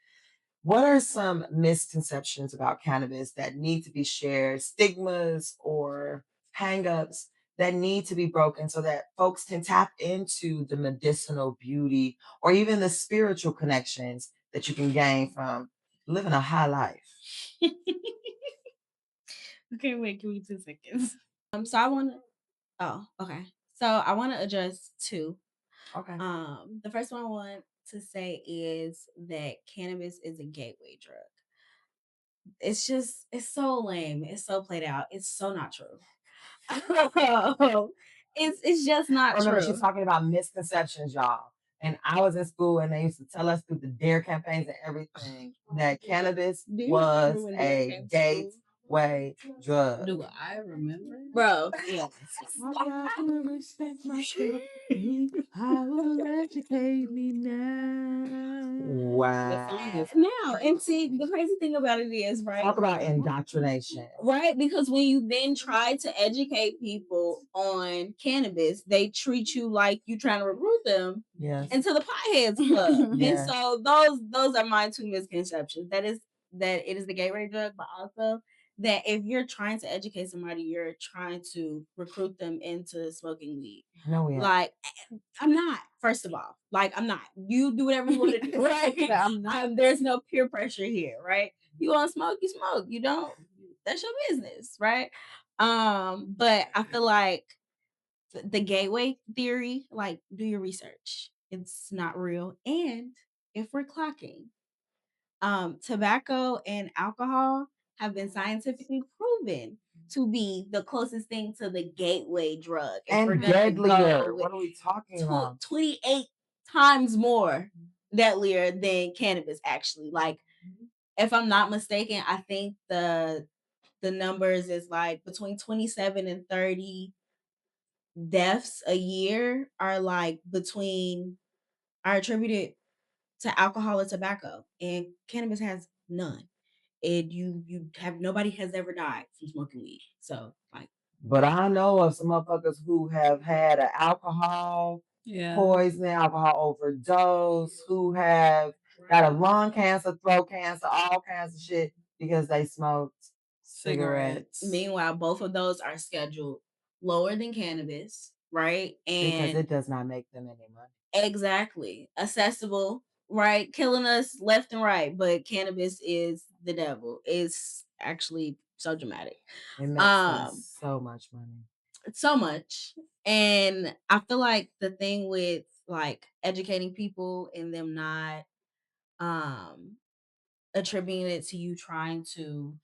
What are some misconceptions about cannabis that need to be shared, stigmas or hangups that need to be broken so that folks can tap into the medicinal beauty or even the spiritual connections that you can gain from living a high life? Okay, wait, give me 2 seconds. So I want to. Oh, okay. So I want to address two. Okay. The first one I want to say is that cannabis is a gateway drug. It's so lame. It's so played out. It's so not true. It's just not Remember, true. she's talking about misconceptions, y'all. And I was in school and they used to tell us through the DARE campaigns and everything that cannabis was a gateway drug. Do I remember? Bro, yeah. I will educate me now. Wow. Now, and see, the crazy thing about it is, right? Talk about indoctrination. Right? Because when you then try to educate people on cannabis, they treat you like you trying to recruit them into the potheads club. Yes. And so those are my two misconceptions. That it is the gateway drug, but also that if you're trying to educate somebody, you're trying to recruit them into smoking weed. No, we are. Like, I'm not, first of all. Like, I'm not. You do whatever you want to do, right? I'm not. There's no peer pressure here, right? You want to smoke, you smoke. You don't, that's your business, right? But I feel like the gateway theory, like, do your research. It's not real. And if we're clocking, tobacco and alcohol have been scientifically proven to be the closest thing to the gateway drug. And deadlier. What are we talking about? 28 times more deadlier than cannabis, actually. Like, if I'm not mistaken, I think the numbers is like between 27 and 30 deaths a year are attributed to alcohol or tobacco, and cannabis has none. And you have nobody has ever died from smoking weed. So, like, but I know of some motherfuckers who have had an alcohol poisoning, alcohol overdose, who have got a lung cancer, throat cancer, all kinds of shit because they smoked cigarettes. Meanwhile, both of those are scheduled lower than cannabis, right? And because it does not make them any money. Exactly. Accessible, right? Killing us left and right, but cannabis is the devil. It's actually so dramatic. It makes us so much money. So much. And I feel like the thing with like educating people and them not attributing it to you trying to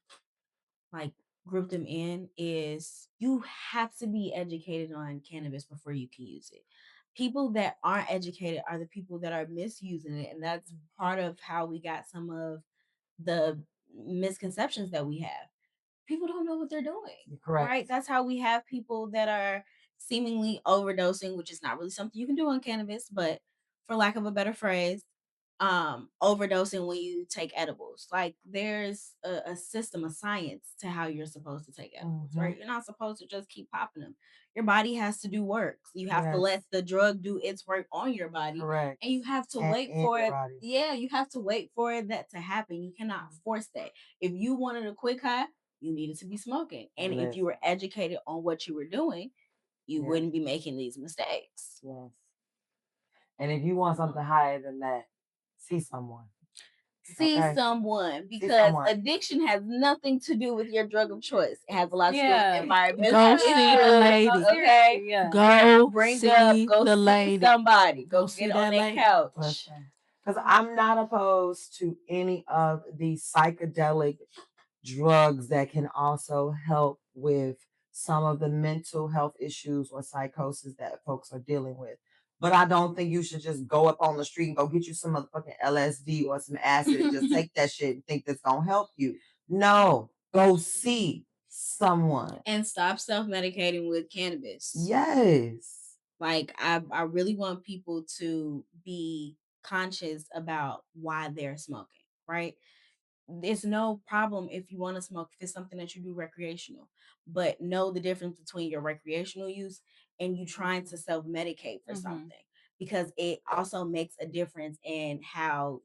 like group them in is you have to be educated on cannabis before you can use it. People that aren't educated are the people that are misusing it, and that's part of how we got some of the misconceptions that we have. People don't know what they're doing. Correct. Right? That's how we have people that are seemingly overdosing, which is not really something you can do on cannabis, but for lack of a better phrase, overdosing when you take edibles. Like there's a system, a science to how you're supposed to take edibles, right? You're not supposed to just keep popping them. Your body has to do work. You have to let the drug do its work on your body. Correct. And you have to wait for it. Yeah, you have to wait for that to happen. You cannot force that. If you wanted a quick high, you needed to be smoking. And if you were educated on what you were doing, you wouldn't be making these mistakes. Yes. And if you want something higher than that, see someone. See someone, because addiction has nothing to do with your drug of choice. It has a lot to do with environmental. Go see the lady. Okay, Go bring see up, go the see lady. somebody. Go see get on that that lady. couch. Because I'm not opposed to any of these psychedelic drugs that can also help with some of the mental health issues or psychosis that folks are dealing with. But I don't think you should just go up on the street and go get you some motherfucking LSD or some acid and just take that shit and think that's gonna help you. No, go see someone. And stop self-medicating with cannabis. Yes. Like I really want people to be conscious about why they're smoking, right? There's no problem if you want to smoke, if it's something that you do recreational, but know the difference between your recreational use and you trying to self-medicate for something, because it also makes a difference in how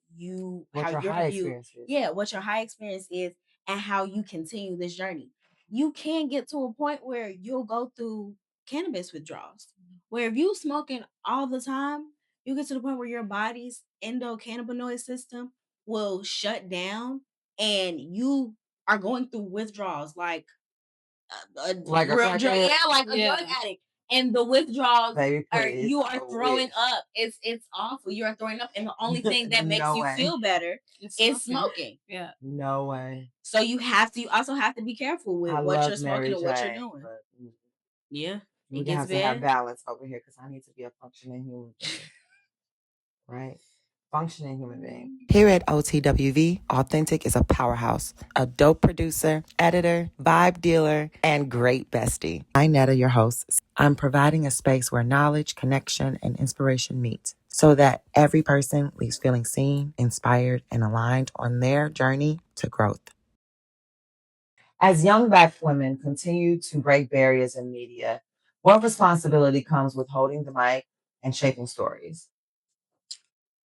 what your high experience is. Yeah, what your high experience is and how you continue this journey. You can get to a point where you'll go through cannabis withdrawals, where if you smoking all the time, you get to the point where your body's endocannabinoid system will shut down and you are going through withdrawals like a Like a drug addict. And the withdrawals you are throwing up. It's awful. You are throwing up, and the only thing that makes you feel better is smoking. Yeah. No way. So you also have to be careful with what you're smoking and what you're doing. Yeah. We have to have balance over here because I need to be a functioning human being. Right? Functioning human being. Here at OTWV, Authentic is a powerhouse, a dope producer, editor, vibe dealer, and great bestie. I'm Netta, your host. I'm providing a space where knowledge, connection, and inspiration meet so that every person leaves feeling seen, inspired, and aligned on their journey to growth. As young Black women continue to break barriers in media, what responsibility comes with holding the mic and shaping stories?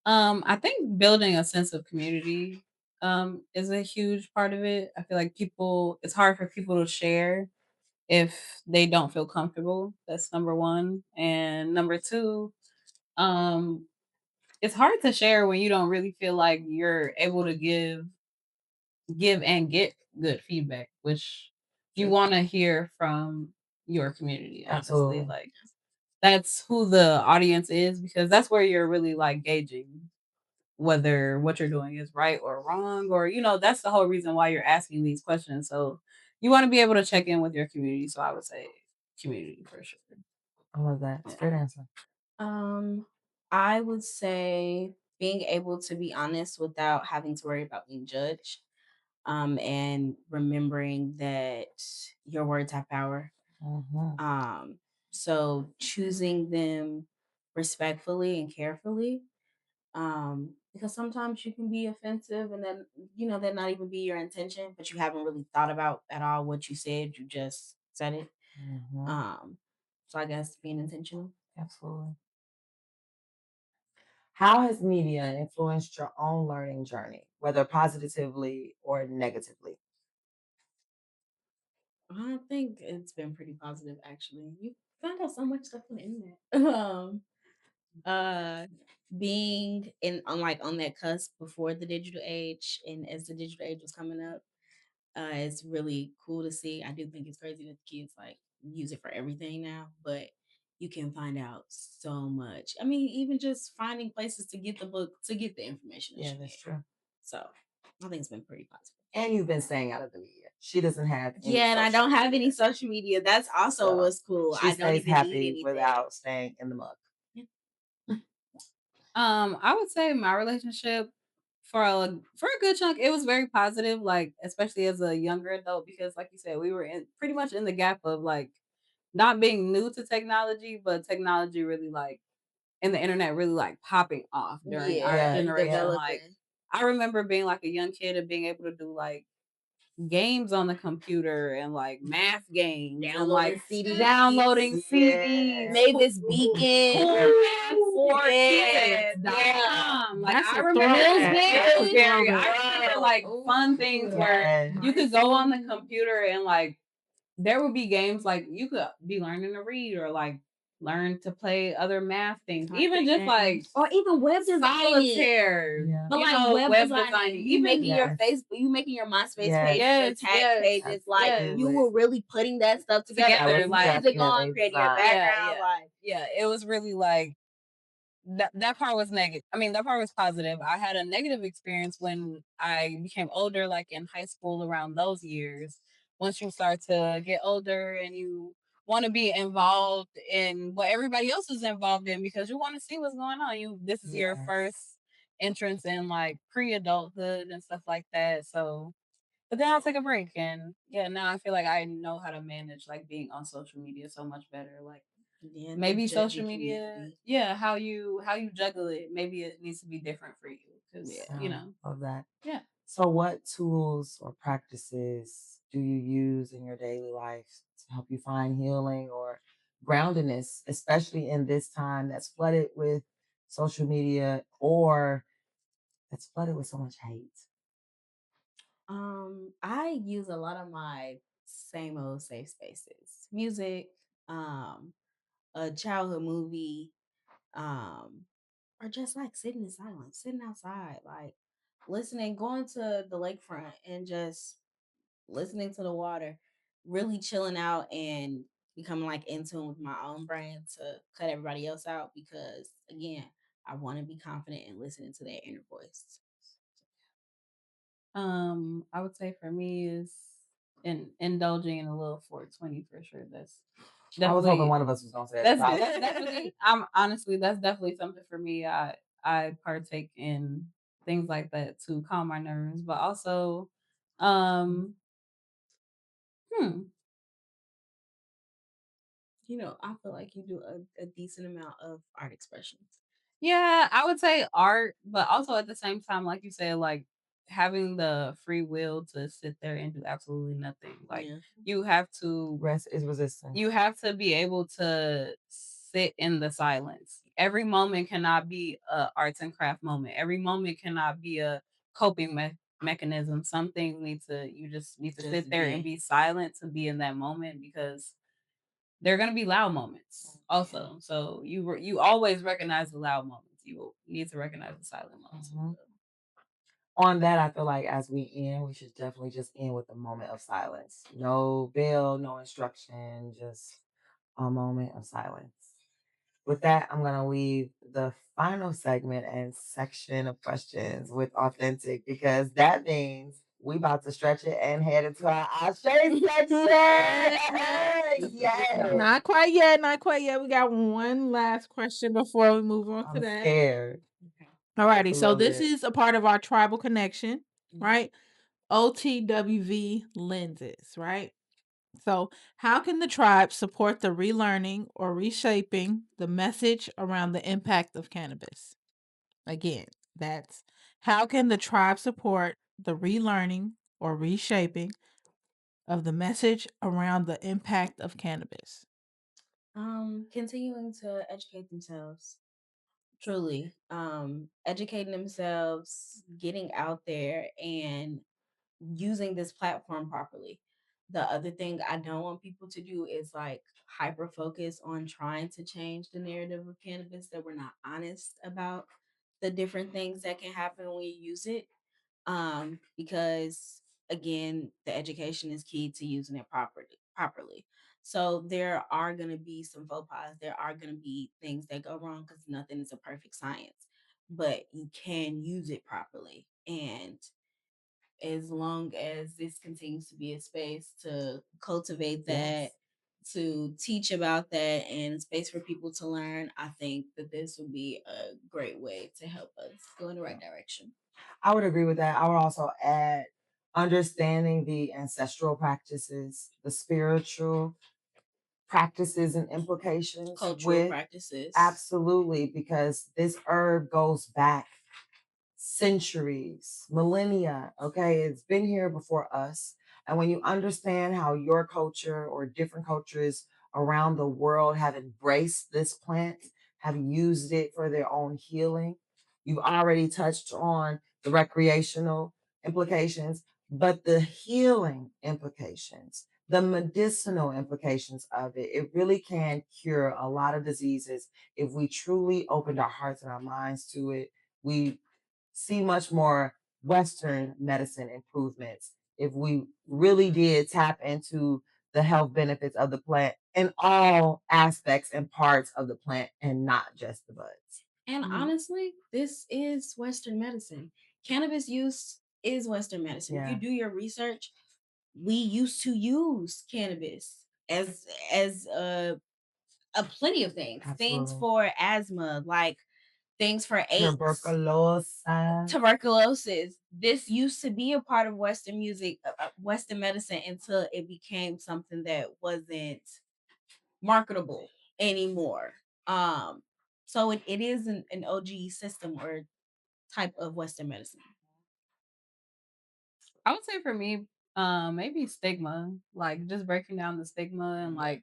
I think building a sense of community is a huge part of it. I feel like it's hard for people to share if they don't feel comfortable. That's number one. And number two, it's hard to share when you don't really feel like you're able to give and get good feedback, which you want to hear from your community. Honestly, Absolutely. like that's who the audience is, because that's where you're really like gauging whether what you're doing is right or wrong, or that's the whole reason why you're asking these questions. So you want to be able to check in with your community. So I would say community for sure. I love that. It's a great answer. I would say being able to be honest without having to worry about being judged. And remembering that your words have power. So choosing them respectfully and carefully. Because sometimes you can be offensive and then, that not even be your intention, but you haven't really thought about at all what you said. You just said it. So I guess being intentional. Absolutely. How has media influenced your own learning journey, whether positively or negatively? I think it's been pretty positive, actually. You find out so much stuff on the internet. Being on that cusp before the digital age, and as the digital age was coming up, it's really cool to see. I do think it's crazy that the kids like use it for everything now, but you can find out so much. I mean, even just finding places to get the book, to get the information. Yeah, that's true. So I think it's been pretty positive. And you've been staying out of the media. She doesn't have any. Yeah, and I don't have any social media. That's also what's cool. She I don't stays even happy need anything without staying in the mug. I would say my relationship for a good chunk, it was very positive, like especially as a younger adult, because like you said, we were pretty much in the gap of like not being new to technology, but technology really like and the internet really like popping off during our generation. Like I remember being like a young kid and being able to do like games on the computer and like math games and like downloading CDs. Mavis Beacon. For kids. Like I remember I remember like fun things where you could go on the computer and like there would be games like you could be learning to read or like learn to play other math things, even just like or even web design, solitaire. Yeah. But like web designing, you making your Facebook, you making your MySpace pages, your tag pages, like you were really putting that stuff together. Like music on, creating your background, yeah, it was really like that part was negative. I mean, that part was positive. I had a negative experience when I became older, like in high school around those years. Once you start to get older and you want to be involved in what everybody else is involved in because you want to see what's going on. This is your first entrance in like pre-adulthood and stuff like that. So but then I'll take a break and yeah, now I feel like I know how to manage like being on social media so much better. Like maybe social media, how you juggle it. Maybe it needs to be different for you because you know of that. Yeah. So, what tools or practices do you use in your daily life to help you find healing or groundedness, especially in this time that's flooded with social media or that's flooded with so much hate? I use a lot of my same old safe spaces. Music, a childhood movie, or just like sitting in silence, sitting outside, like listening, going to the lakefront and just listening to the water, really chilling out and becoming like in tune with my own brain to cut everybody else out because again, I want to be confident in listening to their inner voice. I would say for me is indulging in a little 420 for sure. That's definitely, I was hoping one of us was gonna say that. That's definitely. I'm honestly that's definitely something for me. I partake in things like that to calm my nerves, but also, um, I feel like you do a decent amount of art expressions. Yeah, I would say art, but also at the same time, like you said, like having the free will to sit there and do absolutely nothing. Like you have to rest is resistance. You have to be able to sit in the silence. Every moment cannot be a arts and craft moment. Every moment cannot be a coping mechanism. Some things you just need to sit there and be silent to be in that moment because they're going to be loud moments also. So you always recognize the loud moments. You need to recognize the silent moments. On that, I feel like as we end, we should definitely just end with a moment of silence. No bell, no instruction, just a moment of silence. With that, I'm going to leave the final segment and section of questions with authentic because that means we about to stretch it and head into our Ashe section. Yes. Not quite yet. Not quite yet. We got one last question before we move on to that. Scared. Alrighty. So this is a part of our tribal connection, right? OTWV lenses, right? So, how can the tribe support the relearning or reshaping the message around the impact of cannabis? Again, that's how can the tribe support the relearning or reshaping of the message around the impact of cannabis? Continuing to educate themselves. Truly. Educating themselves, getting out there and using this platform properly. The other thing I don't want people to do is like hyper focus on trying to change the narrative of cannabis, that we're not honest about the different things that can happen when you use it. Because again, the education is key to using it properly. So there are going to be some faux pas. There are going to be things that go wrong because nothing is a perfect science, but you can use it properly. And as long as this continues to be a space to cultivate that, to teach about that, and a space for people to learn, I think that this would be a great way to help us go in the right direction. I would agree with that. I would also add understanding the ancestral practices, the spiritual practices and implications cultural practices. Absolutely, because this herb goes back centuries, millennia. Okay, it's been here before us. And when you understand how your culture or different cultures around the world have embraced this plant, have used it for their own healing, you've already touched on the recreational implications, but the healing implications, the medicinal implications of it, it really can cure a lot of diseases if we truly opened our hearts and our minds to it. We see much more Western medicine improvements if we really did tap into the health benefits of the plant in all aspects and parts of the plant and not just the buds. And honestly, this is Western medicine. Cannabis use is Western medicine. If you do your research, we used to use cannabis as a plenty of things. Absolutely. Things for asthma, like things for AIDS, tuberculosis. This used to be a part of Western music, Western medicine, until it became something that wasn't marketable anymore. So it is an OG system or type of Western medicine. I would say for me, maybe stigma, like just breaking down the stigma and like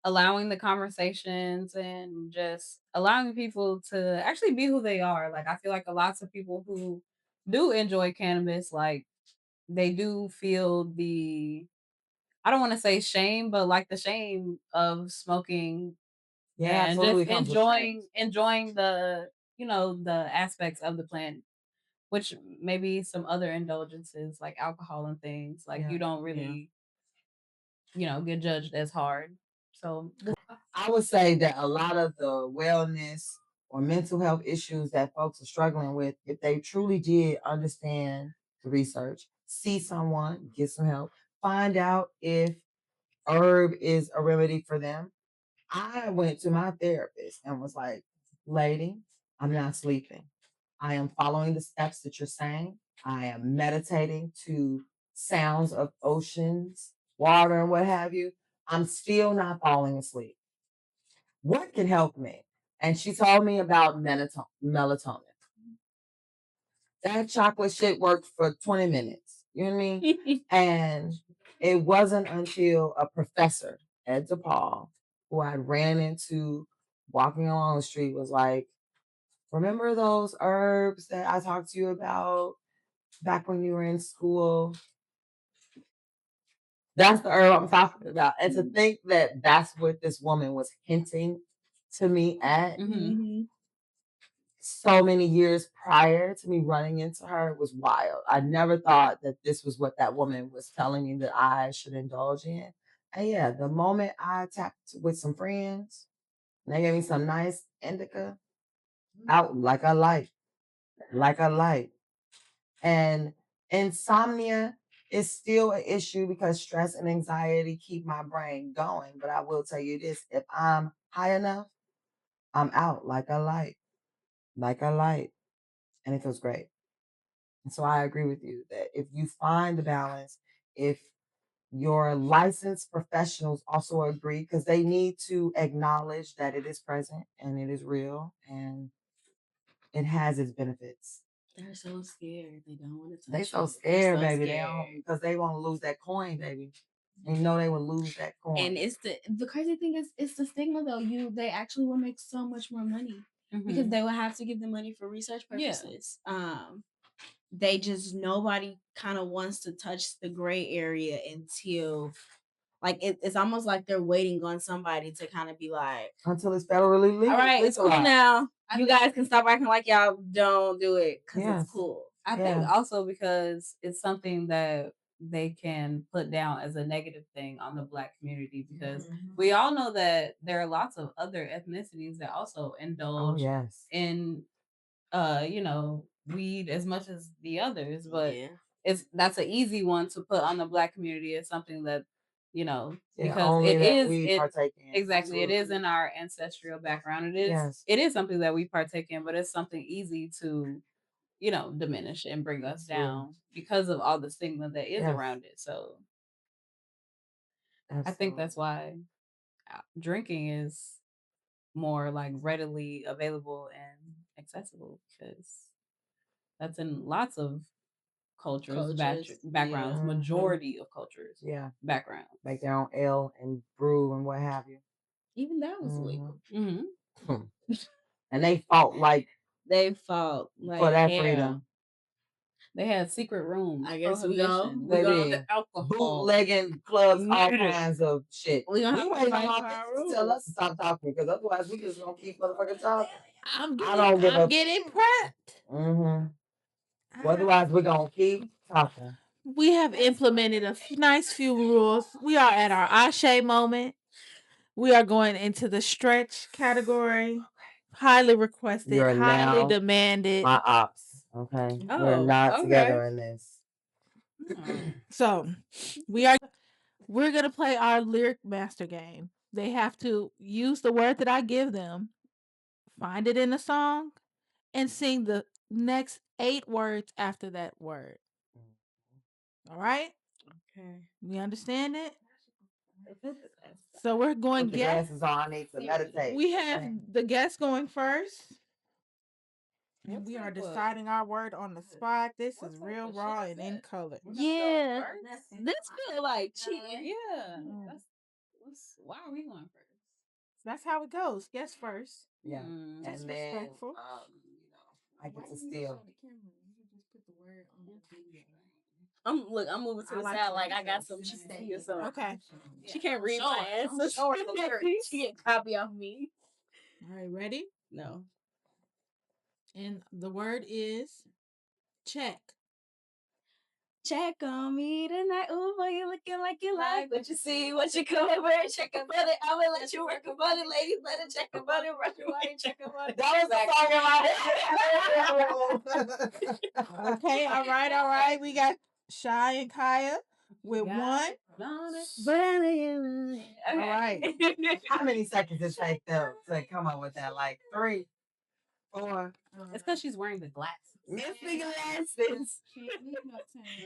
allowing the conversations and just allowing people to actually be who they are. Like I feel like a lots of people who do enjoy cannabis, like they do feel the, I don't want to say shame, but like the shame of smoking. Yeah, and just enjoying the, you know, the aspects of the plant, which maybe some other indulgences like alcohol and things like you don't really, you know, get judged as hard. So I would say that a lot of the wellness or mental health issues that folks are struggling with, if they truly did understand the research, see someone, get some help, find out if herb is a remedy for them. I went to my therapist and was like, lady, I'm not sleeping. I am following the steps that you're saying. I am meditating to sounds of oceans, water, and what have you. I'm still not falling asleep. What can help me? And she told me about melatonin. That chocolate shit worked for 20 minutes. You know what I mean? And it wasn't until a professor at DePaul, who I ran into walking along the street, was like, remember those herbs that I talked to you about back when you were in school? That's the herb I'm talking about. And to think that that's what this woman was hinting to me at so many years prior to me running into her was wild. I never thought that this was what that woman was telling me that I should indulge in. And yeah, the moment I tapped with some friends, and they gave me some nice indica, out like a light, like a light. And insomnia is still an issue because stress and anxiety keep my brain going. But I will tell you this, if I'm high enough, I'm out like a light, like a light. And it feels great. And so I agree with you that if you find the balance, if your licensed professionals also agree, because they need to acknowledge that it is present and it is real and it has its benefits. They're so scared. They don't want to touch They so it. scared, So baby. scared. They don't, because they want to lose that coin, baby. And you know they will lose that coin. And it's the crazy thing is it's the stigma though. They actually will make so much more money because they will have to give the money for research purposes. They just nobody kind of wants to touch the gray area until like it's almost like they're waiting on somebody to kind of be like until it's federally legal. All right, it's cool now. You guys can stop acting like y'all don't do it because it's cool. I think also because it's something that they can put down as a negative thing on the Black community because we all know that there are lots of other ethnicities that also indulge in you know, weed as much as the others, but that's an easy one to put on the Black community as something that, you know, because partake in. Exactly. Absolutely. It is in our ancestral background. It is something that we partake in, but it's something easy to, you know, diminish and bring us down because of all the stigma that is around it. So I think that's why drinking is more like readily available and accessible because that's in lots of cultures, backgrounds, majority of cultures, backgrounds. Make their own ale and brew and what have you. Even that was legal. And they fought for that freedom. They had secret rooms. I guess we go the alcohol. Bootlegging clubs, all kinds of shit. We gonna have to fight our for our business to tell us to stop talking because otherwise we just gonna keep motherfucking talking. I'm getting prepped. Otherwise we're gonna keep talking. We have implemented a nice few rules. We are at our Ashe moment. We are going into the stretch category. Highly requested, highly demanded. My ops. Okay. We're not together in this. So we're gonna play our lyric master game. They have to use the word that I give them, find it in the song, and sing the next 8 words after that word. All right? Okay. We understand it? So we're going guest. Glasses on. I need to meditate. We have the guest going first. And we are deciding our word on the spot. This is real raw and in color. Yeah. This feel like cheating. Yeah. Why are we going first? That's how it goes. Guest first. Yeah. That's and then respectful. I get to steal. I'm moving to the side like I got some shit or something. Okay. She can't read my answers. She can't copy off me. All right, ready? No. And the word is check. Check on me tonight. Ooh, boy, you looking like you like what you see, what you come over and check a buddy. I'm gonna let you work a buddy, ladies. Let it check a buddy, rush your body, check a buddy. That was the song in my head. Okay, all right. We got Cheyenne and Kyiah with one. All right. How many seconds did it take them to come up with that? Like 3, 4. It's because she's wearing the glasses. Miss the glasses.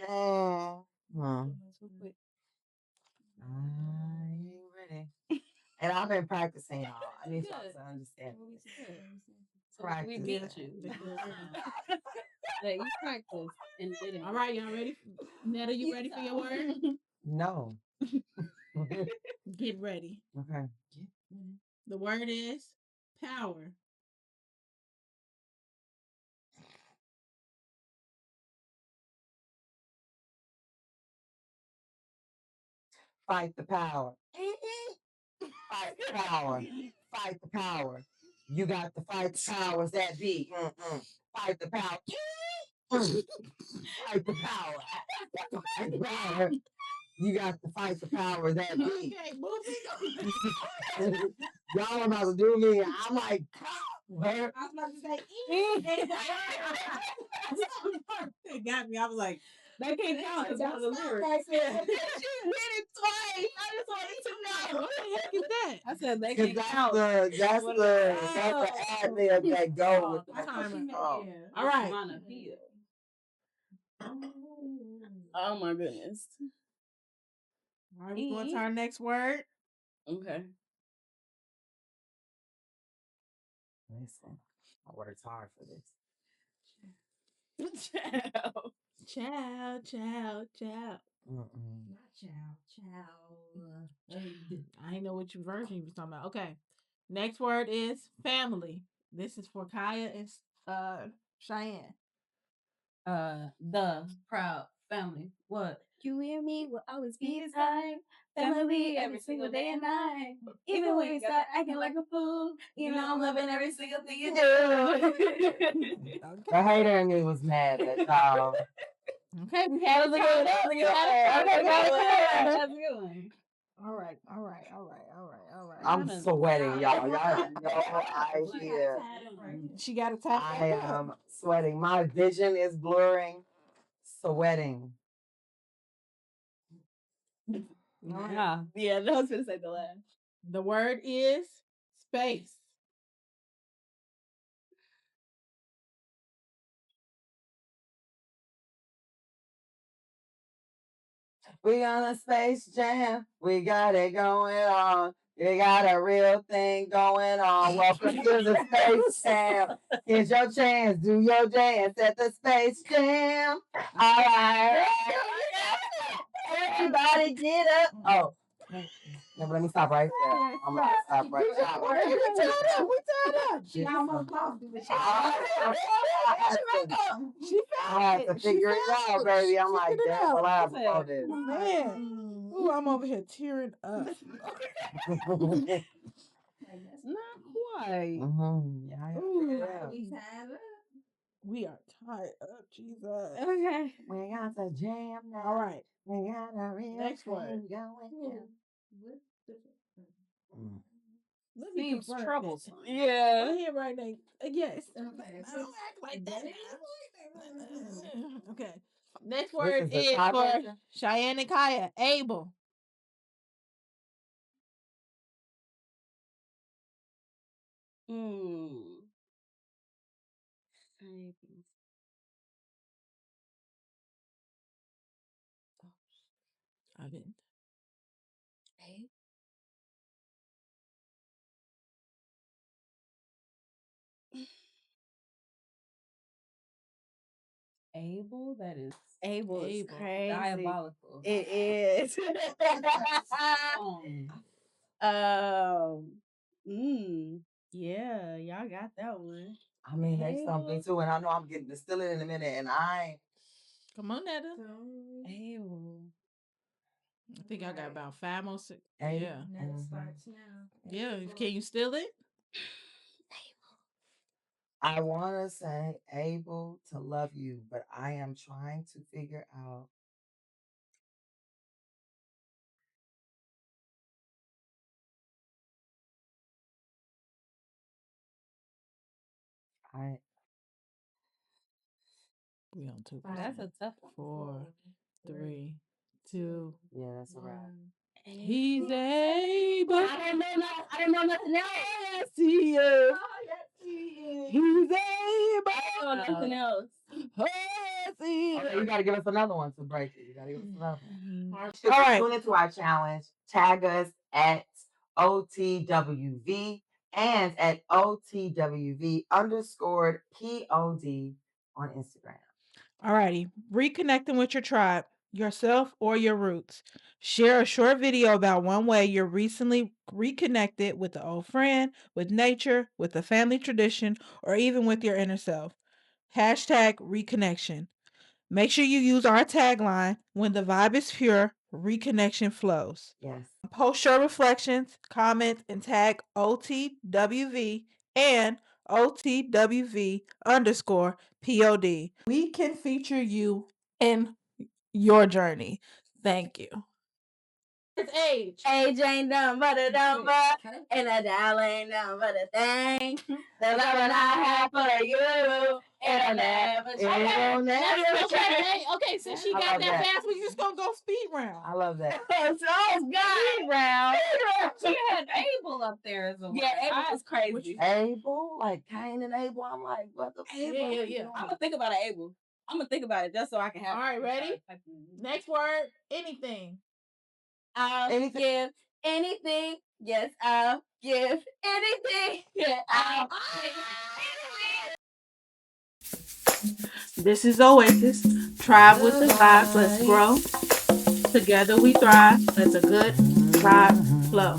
No. I ain't ready. And I've been practicing, y'all. I need y'all to understand. Practice. We beat you. You practice and did it. All right, y'all ready? Netta, you ready for your word? No. Get ready. Okay. The word is power. Fight the power. Fight the power. Fight the power. You got to fight the powers that be. Fight the power. Fight the power. Fight the power. You got to fight the powers that be. Okay, moving. Y'all about to do me. I'm like, where? I was about to say, it got me. I was like, That can't count because that was a lyric. she did it twice. I just wanted to know. What the heck is that? I said that can't That's count. that's the ad lib that go with the Timer. All right. Oh my goodness. All right, we're going to our next word. Okay. Listen, I worked hard for this. Ciao. Not I didn't know which version you was talking about. Okay. Next word is family. This is for Kyiah and Cheyenne. The proud family. What? You and me will always be the time. Family every single day and night. Even when you start acting like a fool, you know I'm loving every single thing you do. The hater in me was mad at y'all. Okay, we That was a good one. That's a good one. All right. I'm sweating, y'all. I hear. She got a tap. I am sweating. My vision is blurring. Sweating. Yeah, that was gonna say the last. The word is space. We on a space jam. We got it going on. You got a real thing going on. Welcome to the Space Jam. Here's your chance. Do your dance at the Space Jam. All right. Everybody get up. Oh. No, but let me stop right there. I'm going to stop right there. We tied up. She almost lost it. I had to figure it out, baby. I'm like, damn, well, I have to hold this. Man. Ooh, I'm over here tearing up. Not quite. We are tied up, Jesus. Okay. We got the jam now. All right. We got a real Next one. going. Let me Seems confirm troublesome. this. Yeah. Go ahead right now. Yes. Don't act like that. Okay. Next word is a is for tiebreaker? Cheyenne and Kyiah. Able. I didn't. Able? That is Able is is crazy. Diabolical. It is. Yeah, y'all got that one. I mean, they stumped me too, and I know I'm getting to steal it in a minute, and I Come on, Netta. Able. I think I got about 5 more. ain't. Yeah. Starts now. Yeah. Can you steal it? I want to say able to love you, but I am trying to figure out. We on 2. That's a tough one. 4, 3, 2. Yeah, that's a wrap. He's able. I don't know nothing else. Yes, he is. Yes, he is. He's able. I don't know nothing else. Yes, he is. Okay, you got to give us another one to break it. You got to give us another one. All right. Tune into our challenge. Tag us at OTWV and at OTWV _POD on Instagram. All righty. Reconnecting with your tribe, yourself, or your roots. Share a short video about one way you're recently reconnected with an old friend, with nature, with a family tradition, or even with your inner self. Hashtag reconnection. Make sure you use our tagline, when the vibe is pure, reconnection flows. Yes. Post your reflections, comments, and tag OTWV and OTWV _POD. We can feature you in your journey. Thank you. It's age. Age ain't nothing but a number, and a dollar ain't nothing but a thing. The love that I have for you, it'll never change. Okay, since she I got love that that. fast, we just gonna go speed round. I love that. God, round. She had Able up there as a word. Yeah, Able was crazy. Abel, like Cain and Abel. I'm like, what the Yeah. I'm gonna think about it, Able. I'm gonna think about it just so I can have. All right, ready? Next word, anything. I'll give anything. Yes, I'll give anything. Yeah, I'll This is Oasis. Tribe with the vibes. Let's grow. Together we thrive. Let's a good tribe flow.